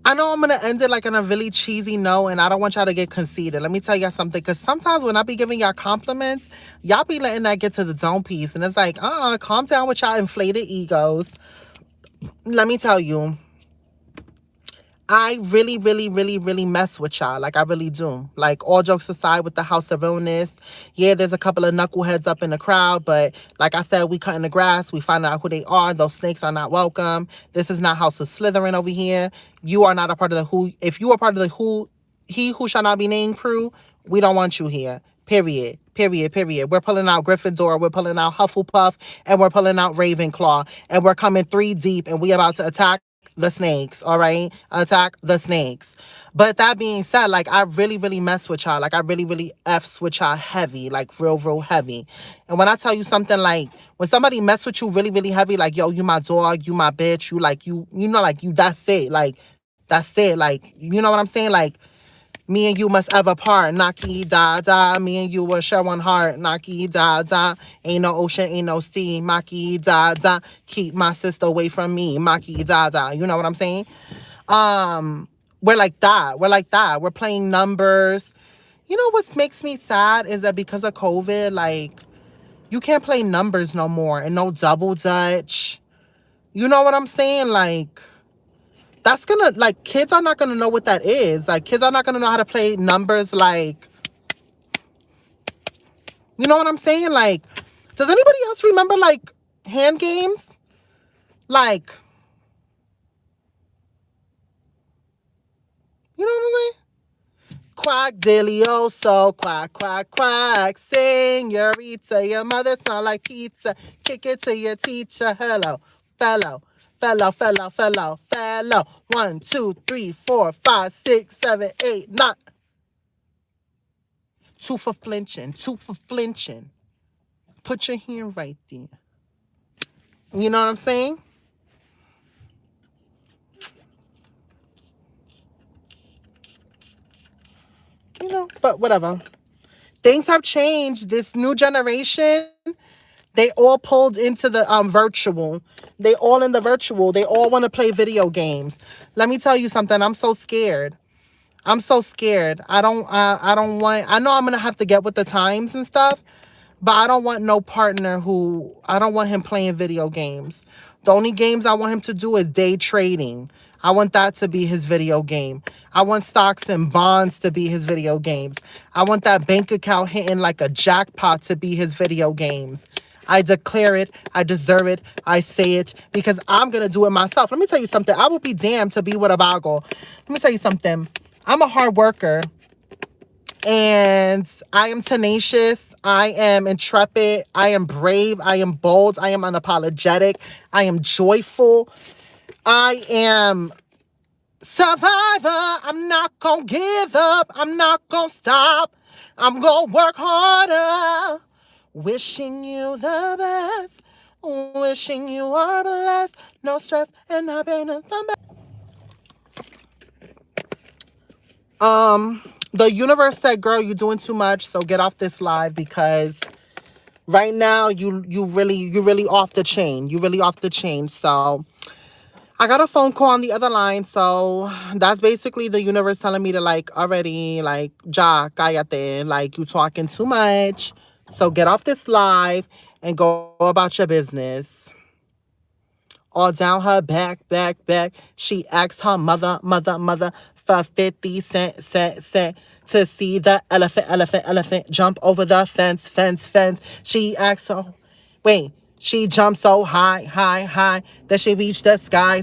I know I'm going to end it like on a really cheesy note, and I don't want y'all to get conceited. Let me tell y'all something, because sometimes when I be giving y'all compliments, y'all be letting that get to the zone piece, and it's like, calm down with y'all inflated egos. Let me tell you, I really, really, really, really mess with y'all. Like, I really do. Like, all jokes aside with the House of Illness. Yeah, there's a couple of knuckleheads up in the crowd. But like I said, we cutting the grass. We find out who they are. Those snakes are not welcome. This is not House of Slytherin over here. You are not a part of the who. If you are part of the who, he who shall not be named crew, we don't want you here. Period. Period. Period. We're pulling out Gryffindor. We're pulling out Hufflepuff. And we're pulling out Ravenclaw. And we're coming 3 deep. And we about to attack the snakes, all right? Attack the snakes. But that being said, like, I really, really mess with y'all. Like, I really, really F's with y'all heavy, like, real, real heavy. And when I tell you something, like, when somebody mess with you really, really heavy, like, yo, you my dog, you my bitch, you, like, you know, like, you, that's it. Like, that's it. Like, you know what I'm saying? Like, me and you must ever part. Naki da da. Me and you will share one heart. Naki da da. Ain't no ocean, ain't no sea. Maki da da. Keep my sister away from me. Maki da da. You know what I'm saying? We're like that. We're like that. We're playing numbers. You know what makes me sad is that because of COVID, like, you can't play numbers no more and no double dutch. You know what I'm saying? Like, that's gonna, like, kids are not gonna know what that is. Like, kids are not gonna know how to play numbers. Like, you know what I'm saying? Like, does anybody else remember, like, hand games? Like, you know what I'm saying? Quack dilly-o-so, quack, quack, quack. Senorita, your mother smell like pizza. Kick it to your teacher. Hello, fellow, fellow, fellow, fellow, fellow. 1, 2, 3, 4, 5, 6, 7, 8, 9. Two for flinching, two for flinching. Put your hand right there. You know what I'm saying? You know, but whatever. Things have changed. This new generation, they all pulled into the virtual. They all in the virtual. They all want to play video games. Let me tell you something. I'm so scared. I'm so scared. I don't want, I know I'm going to have to get with the times and stuff, but I don't want no partner I don't want him playing video games. The only games I want him to do is day trading. I want that to be his video game. I want stocks and bonds to be his video games. I want that bank account hitting like a jackpot to be his video games. I declare it. I deserve it. I say it because I'm going to do it myself. Let me tell you something. I will be damned to be with a boggle. Let me tell you something. I'm a hard worker. And I am tenacious. I am intrepid. I am brave. I am bold. I am unapologetic. I am joyful. I am survivor. I'm not gonna give up. I'm not gonna stop. I'm gonna work harder. Wishing you the best. Wishing you are blessed. No stress and happiness. The universe said, girl, you're doing too much, so get off this live because right now you really off the chain. You really off the chain. So I got a phone call on the other line. So that's basically the universe telling me to like already like ja, cállate, like you talking too much. So get off this live and go about your business. All down her back. She asked her mother for 50 cent to see the elephant jump over the fence. She asked her, wait, she jumped so high that she reached the sky,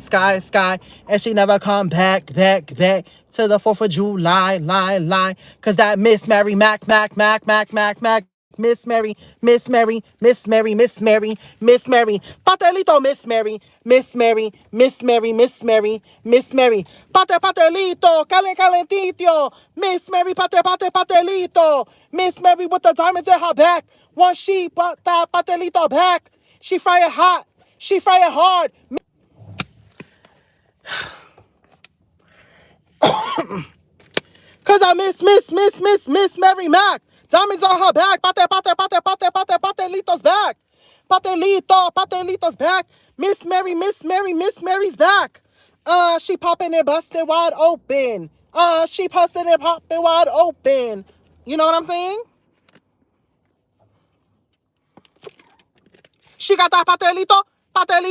and she never come back to the 4th of July, lie, cause that Miss Mary Mac. Miss Mary, Patelito, Miss Mary, Patelito, calentito, Miss Mary, Patelito, Miss Mary with the diamonds in her back. Once she brought that Patelito back, she fry it hot, she fry it hard. Cause I miss Mary Mac. Diamonds on her back. Patelito's back. Patelito's back. Miss Mary's back. She popping and busting wide open. She busting and popping wide open. You know what I'm saying? She got that patelito, that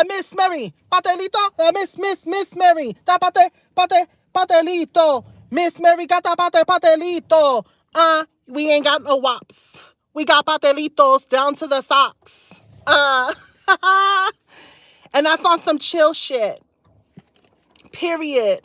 Miss Mary, patelito, that Miss Mary, that patelito, Miss Mary got that patelito. We ain't got no wops. We got patelitos down to the socks. And that's on some chill shit. Period.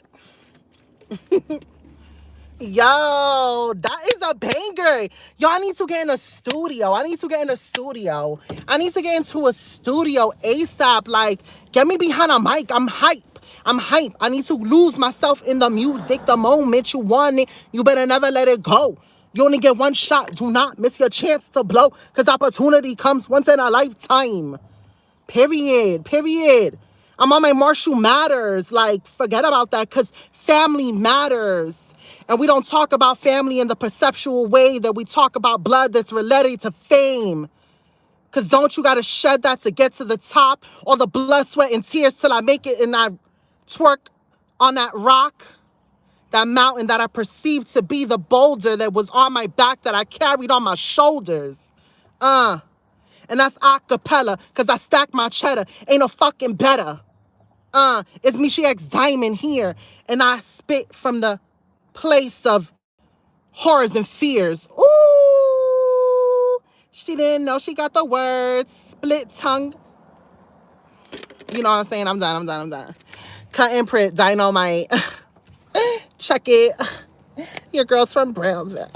Yo, that is a banger. Yo, I need to get in a studio. I need to get into a studio ASAP. Like, get me behind a mic. I'm hype. I need to lose myself in the music. The moment you want it, you better never let it go. You only get one shot. Do not miss your chance to blow, because opportunity comes once in a lifetime. Period. I'm on my Marshall Matters. Like, forget about that, because family matters. And we don't talk about family in the perceptual way that we talk about blood that's related to fame. Because don't you got to shed that to get to the top? All the blood, sweat, and tears till I make it and I twerk on that rock, that mountain that I perceived to be the boulder that was on my back that I carried on my shoulders. And that's acapella, because I stack my cheddar. Ain't no fucking better. It's Meesheexdiamond here. And I spit from the place of horrors and fears. Ooh, she didn't know she got the words. Split tongue. You know what I'm saying? I'm done. Cut and print dynamite. Check it. Your girl's from Brownsville.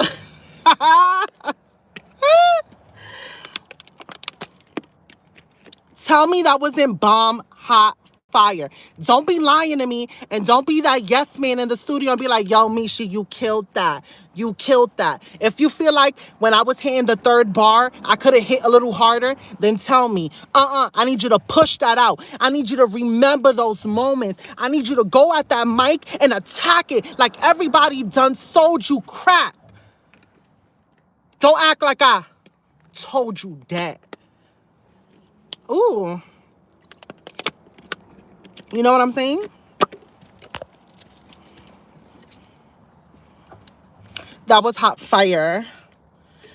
Tell me that wasn't bomb hot fire. Don't be lying to me, and don't be that yes man in the studio and be like, yo, Meeshe, you killed that. You killed that. If you feel like when I was hitting the third bar, I could have hit a little harder, then tell me. I need you to push that out. I need you to remember those moments. I need you to go at that mic and attack it like everybody done sold you crap. Don't act like I told you that. Ooh. You know what I'm saying? That was hot fire.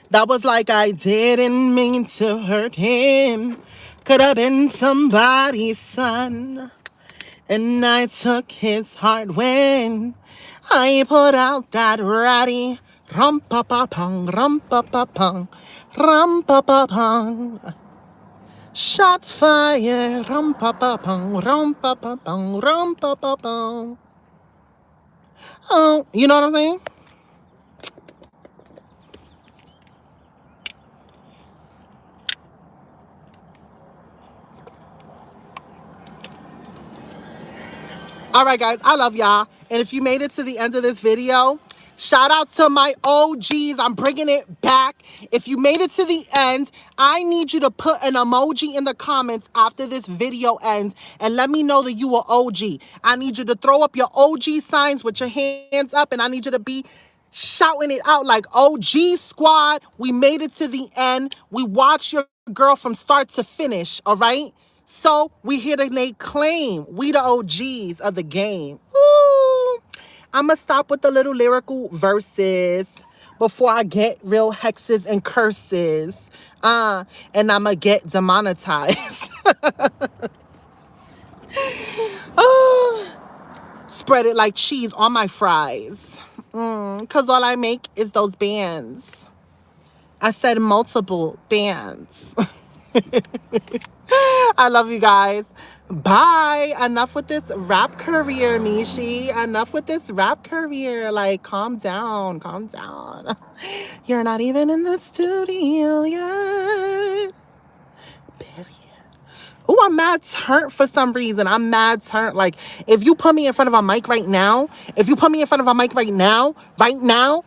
That was like I didn't mean to hurt him. Could have been somebody's son. And I took his heart when I put out that ratty rum-pa-pa-pong, rum-pa-pa-pong, rum-pa-pa-pong. Shot fire, rum-pa-pa-pong, rum-pa-pa-pong, rum-pa-pa-pong. Oh, you know what I'm saying? All right, guys, I love y'all. And if you made it to the end of this video, shout out to my OGs. I'm bringing it back. If you made it to the end, I need you to put an emoji in the comments after this video ends and let me know that you are OG. I need you to throw up your OG signs with your hands up, and I need you to be shouting it out like, OG squad, we made it to the end. We watched your girl from start to finish, all right? So we here to lay claim. We the OGs of the game. Ooh. I'm going to stop with the little lyrical verses before I get real hexes and curses. And I'm going to get demonetized. Spread it like cheese on my fries. Because all I make is those bands. I said multiple bands. I love you guys. Bye. Enough with this rap career, Meeshe. Enough with this rap career. Like, calm down. Calm down. You're not even in the studio yet. Period. Oh, I'm mad turnt for some reason. I'm mad turnt. Like, if you put me in front of a mic right now,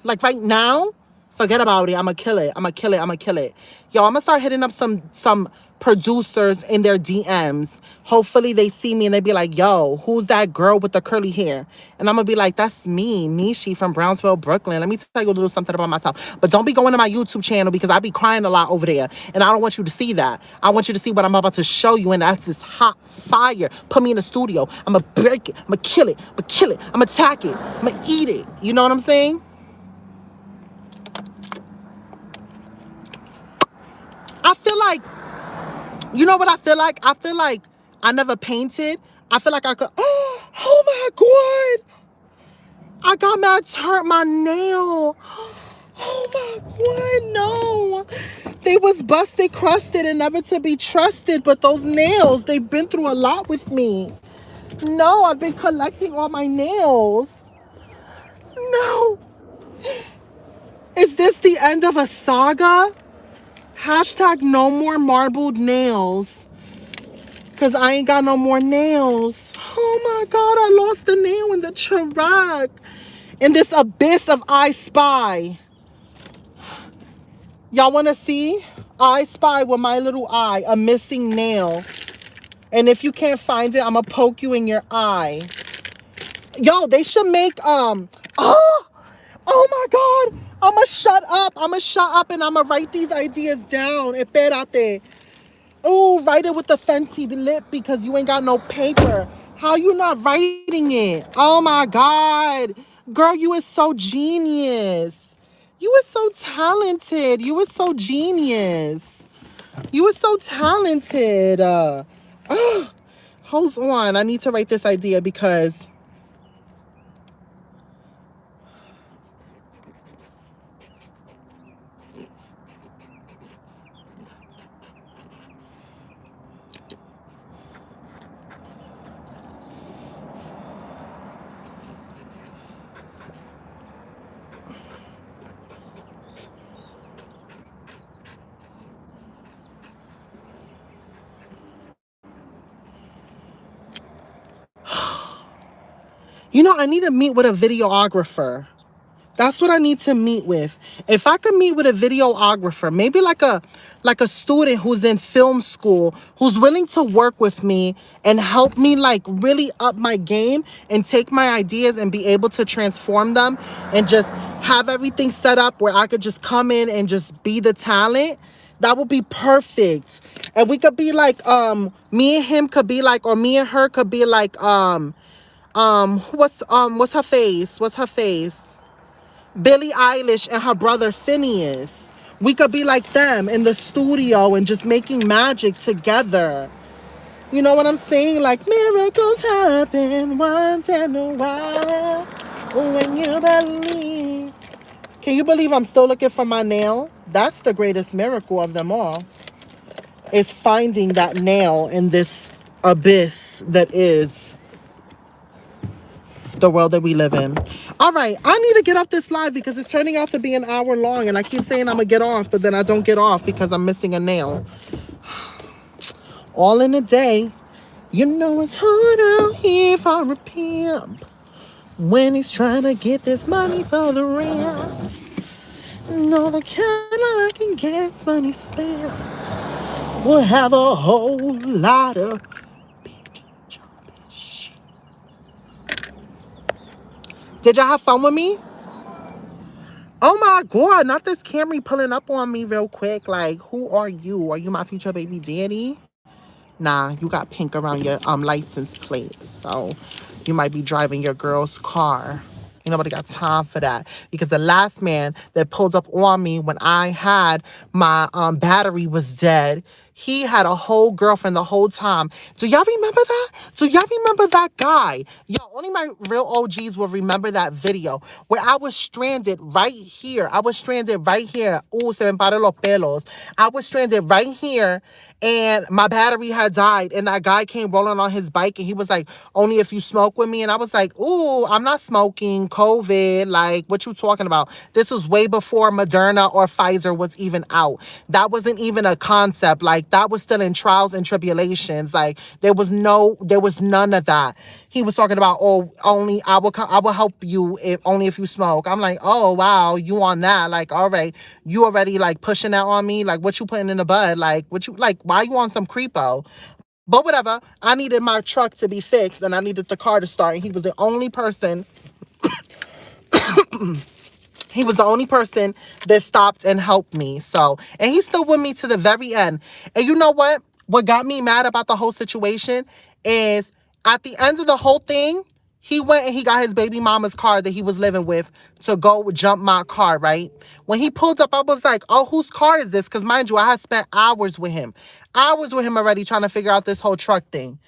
like right now, forget about it. I'm going to kill it. I'm going to kill it. I'm going to kill it. Yo, I'm going to start hitting up some producers in their DMs. Hopefully they see me and they be like, yo, who's that girl with the curly hair? And I'm going to be like, that's me, Meeshe from Brownsville, Brooklyn. Let me tell you a little something about myself. But don't be going to my YouTube channel because I be crying a lot over there. And I don't want you to see that. I want you to see what I'm about to show you. And that's this hot fire. Put me in the studio. I'm going to break it. I'm going to kill it. I'm going to kill it. I'm going to attack it. I'm going to eat it. You know what I'm saying? I feel like, you know what I feel like? I feel like I never painted. I feel like I could, oh my God. I got mad to hurt my nail. Oh my God, no. They was busted, crusted, and never to be trusted. But those nails, they've been through a lot with me. No, I've been collecting all my nails. No. Is this the end of a saga? Hashtag no more marbled nails. Because I ain't got no more nails. Oh my God, I lost a nail in the truck. In this abyss of I Spy. Y'all want to see? I Spy with my little eye, a missing nail. And if you can't find it, I'm going to poke you in your eye. Yo, they should make, oh my God. I'm going to shut up. And I'm going to write these ideas down. Espérate. Oh, write it with the fancy lip because you ain't got no paper. How you not writing it? Oh my God. Girl, you is so genius. You is so talented. You is so genius. You is so talented. Hold on. I need to write this idea because I need to meet with a videographer. That's what I need to meet with. If I could meet with a videographer, maybe like a student who's in film school, who's willing to work with me and help me like really up my game and take my ideas and be able to transform them and just have everything set up where I could just come in and just be the talent, that would be perfect. And we could be like, me and him could be like, or me and her could be like, what's her face? What's her face? Billie Eilish and her brother Phineas. We could be like them in the studio and just making magic together. You know what I'm saying? Like miracles happen once in a while when you believe. Can you believe I'm still looking for my nail? That's the greatest miracle of them all. Is finding that nail in this abyss that is the world that we live in. All right, I need to get off this live because it's turning out to be an hour long, and I keep saying I'm gonna get off, but then I don't get off because I'm missing a nail. All in a day. You know it's hard out here for a pimp when he's trying to get this money for the rent. No, the Cadillac can get money spent. We'll have a whole lot of bitch. Did y'all have fun with me? Oh my God, not this Camry pulling up on me real quick. Like, who are you? Are you my future baby daddy? Nah, you got pink around your license plate. So you might be driving your girl's car. Ain't nobody got time for that. Because the last man that pulled up on me when I had my battery was dead, he had a whole girlfriend the whole time. Do y'all remember that? Do y'all remember that guy? Yo, only my real OGs will remember that video where I was stranded right here. I was stranded right here. Ooh, se me paran los pelos. I was stranded right here and my battery had died. And that guy came rolling on his bike and he was like, only if you smoke with me. And I was like, ooh, I'm not smoking. COVID. Like, what you talking about? This was way before Moderna or Pfizer was even out. That wasn't even a concept. Like, that was still in trials and tribulations. Like, there was none of that. He was talking about, oh, only I will help you if you smoke. I'm like, oh wow, you on that? Like, all right, you already like pushing that on me. Like, what you putting in the bud? Like, what you like? Why you on some creepo? But whatever. I needed my truck to be fixed and I needed the car to start. And he was the only person. He was the only person that stopped and helped me. So, and he's still with me to the very end. And you know what? What got me mad about the whole situation is at the end of the whole thing, he went and he got his baby mama's car that he was living with to go jump my car, right? When he pulled up, I was like, oh, whose car is this? Because mind you, I had spent hours with him. Hours with him already trying to figure out this whole truck thing.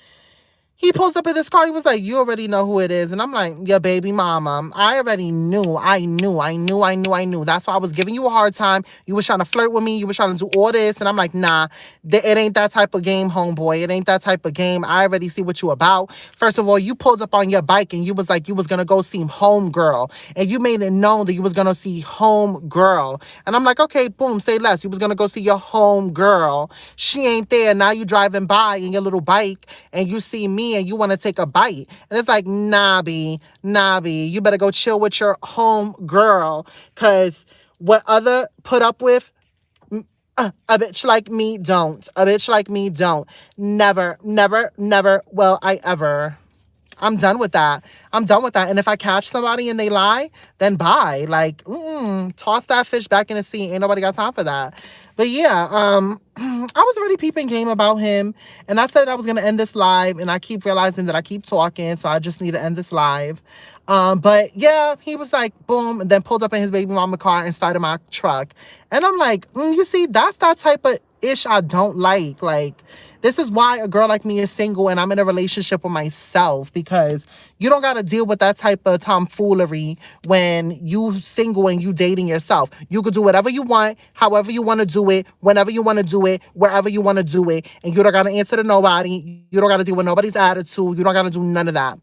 He pulls up in this car. He was like, you already know who it is. And I'm like, your baby mama. I already knew. I knew. That's why I was giving you a hard time. You was trying to flirt with me. You was trying to do all this. And I'm like, nah, it ain't that type of game, homeboy. It ain't that type of game. I already see what you about. First of all, you pulled up on your bike and you was like, you was going to go see home girl. And you made it known that you was going to see home girl. And I'm like, okay, boom, say less. You was going to go see your home girl. She ain't there. Now you driving by in your little bike and you see me and you want to take a bite. And it's like, nah, B, you better go chill with your home girl. Because what other put up with, a bitch like me don't. A bitch like me don't. Never will I ever. I'm done with that. And if I catch somebody and they lie, then bye. Like, toss that fish back in the sea. Ain't nobody got time for that. But yeah, I was already peeping game about him. And I said I was going to end this live. And I keep realizing that I keep talking. So I just need to end this live. But yeah, he was like, boom, and then pulled up in his baby mama car and started my truck. And I'm like, you see, that's that type of ish I don't like. Like, this is why a girl like me is single and I'm in a relationship with myself, because you don't got to deal with that type of tomfoolery when you single and you dating yourself. You could do whatever you want, however you want to do it, whenever you want to do it, wherever you want to do it. And you don't got to answer to nobody. You don't got to deal with nobody's attitude. You don't got to do none of that.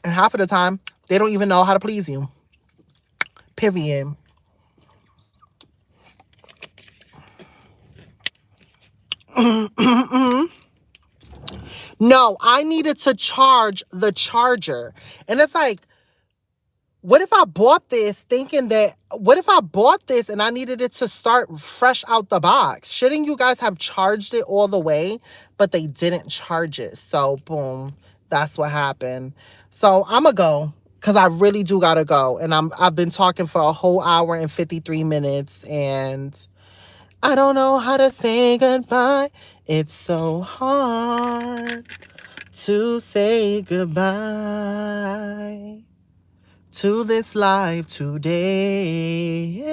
And half of the time, they don't even know how to please you. Period. No, I needed to charge the charger. And it's like, what if I bought this thinking that, what if I bought this and I needed it to start fresh out the box? Shouldn't you guys have charged it all the way? But they didn't charge it. So boom, that's what happened. So I'm going to go because I really do got to go. And I've been talking for a whole hour and 53 minutes and I don't know how to say goodbye. It's so hard to say goodbye to this life today.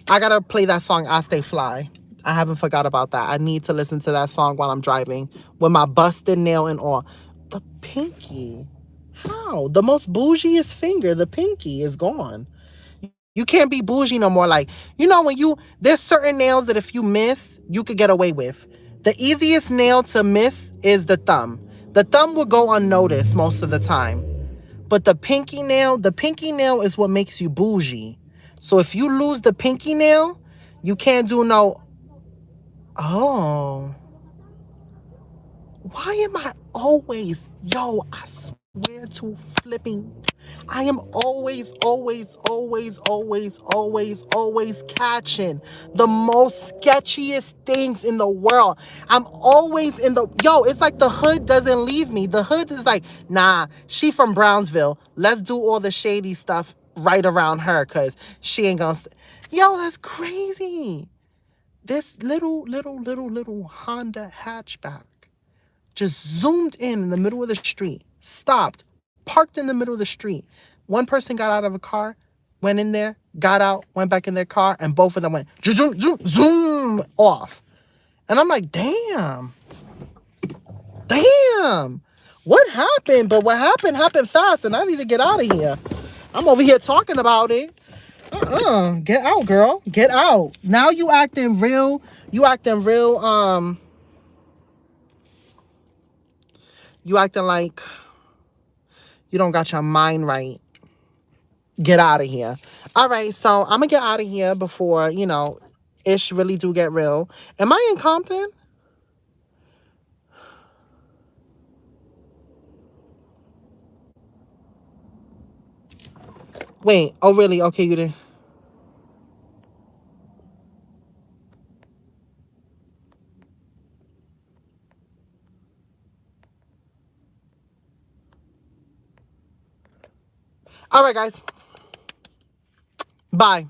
I gotta play that song, I Stay Fly. I haven't forgot about that. I need to listen to that song while I'm driving with my busted nail and all. The pinky. How? The most bougiest finger, the pinky, is gone. You can't be bougie no more. Like, when there's certain nails that if you miss, you could get away with. The easiest nail to miss is the thumb. The thumb will go unnoticed most of the time. But the pinky nail is what makes you bougie. So if you lose the pinky nail, you can't do no, oh, why am I always, I swear to flipping, I am always catching the most sketchiest things in the world. I'm always it's like the hood doesn't leave me. The hood is like, nah, she from Brownsville. Let's do all the shady stuff right around her because she ain't gonna, that's crazy. This little Honda hatchback just zoomed in the middle of the street, stopped, parked in the middle of the street. One person got out of a car, went in there, got out, went back in their car, and both of them went zoom, zoom, zoom off. And I'm like, damn. What happened? But what happened fast, and I need to get out of here. I'm over here talking about it. Get out, girl. Get out. Now you acting real, you acting like you don't got your mind right. Get out of here. All right, so I'm gonna get out of here before, ish really do get real. Am I in Compton? Wait, oh really? Okay, you did. All right, guys. Bye.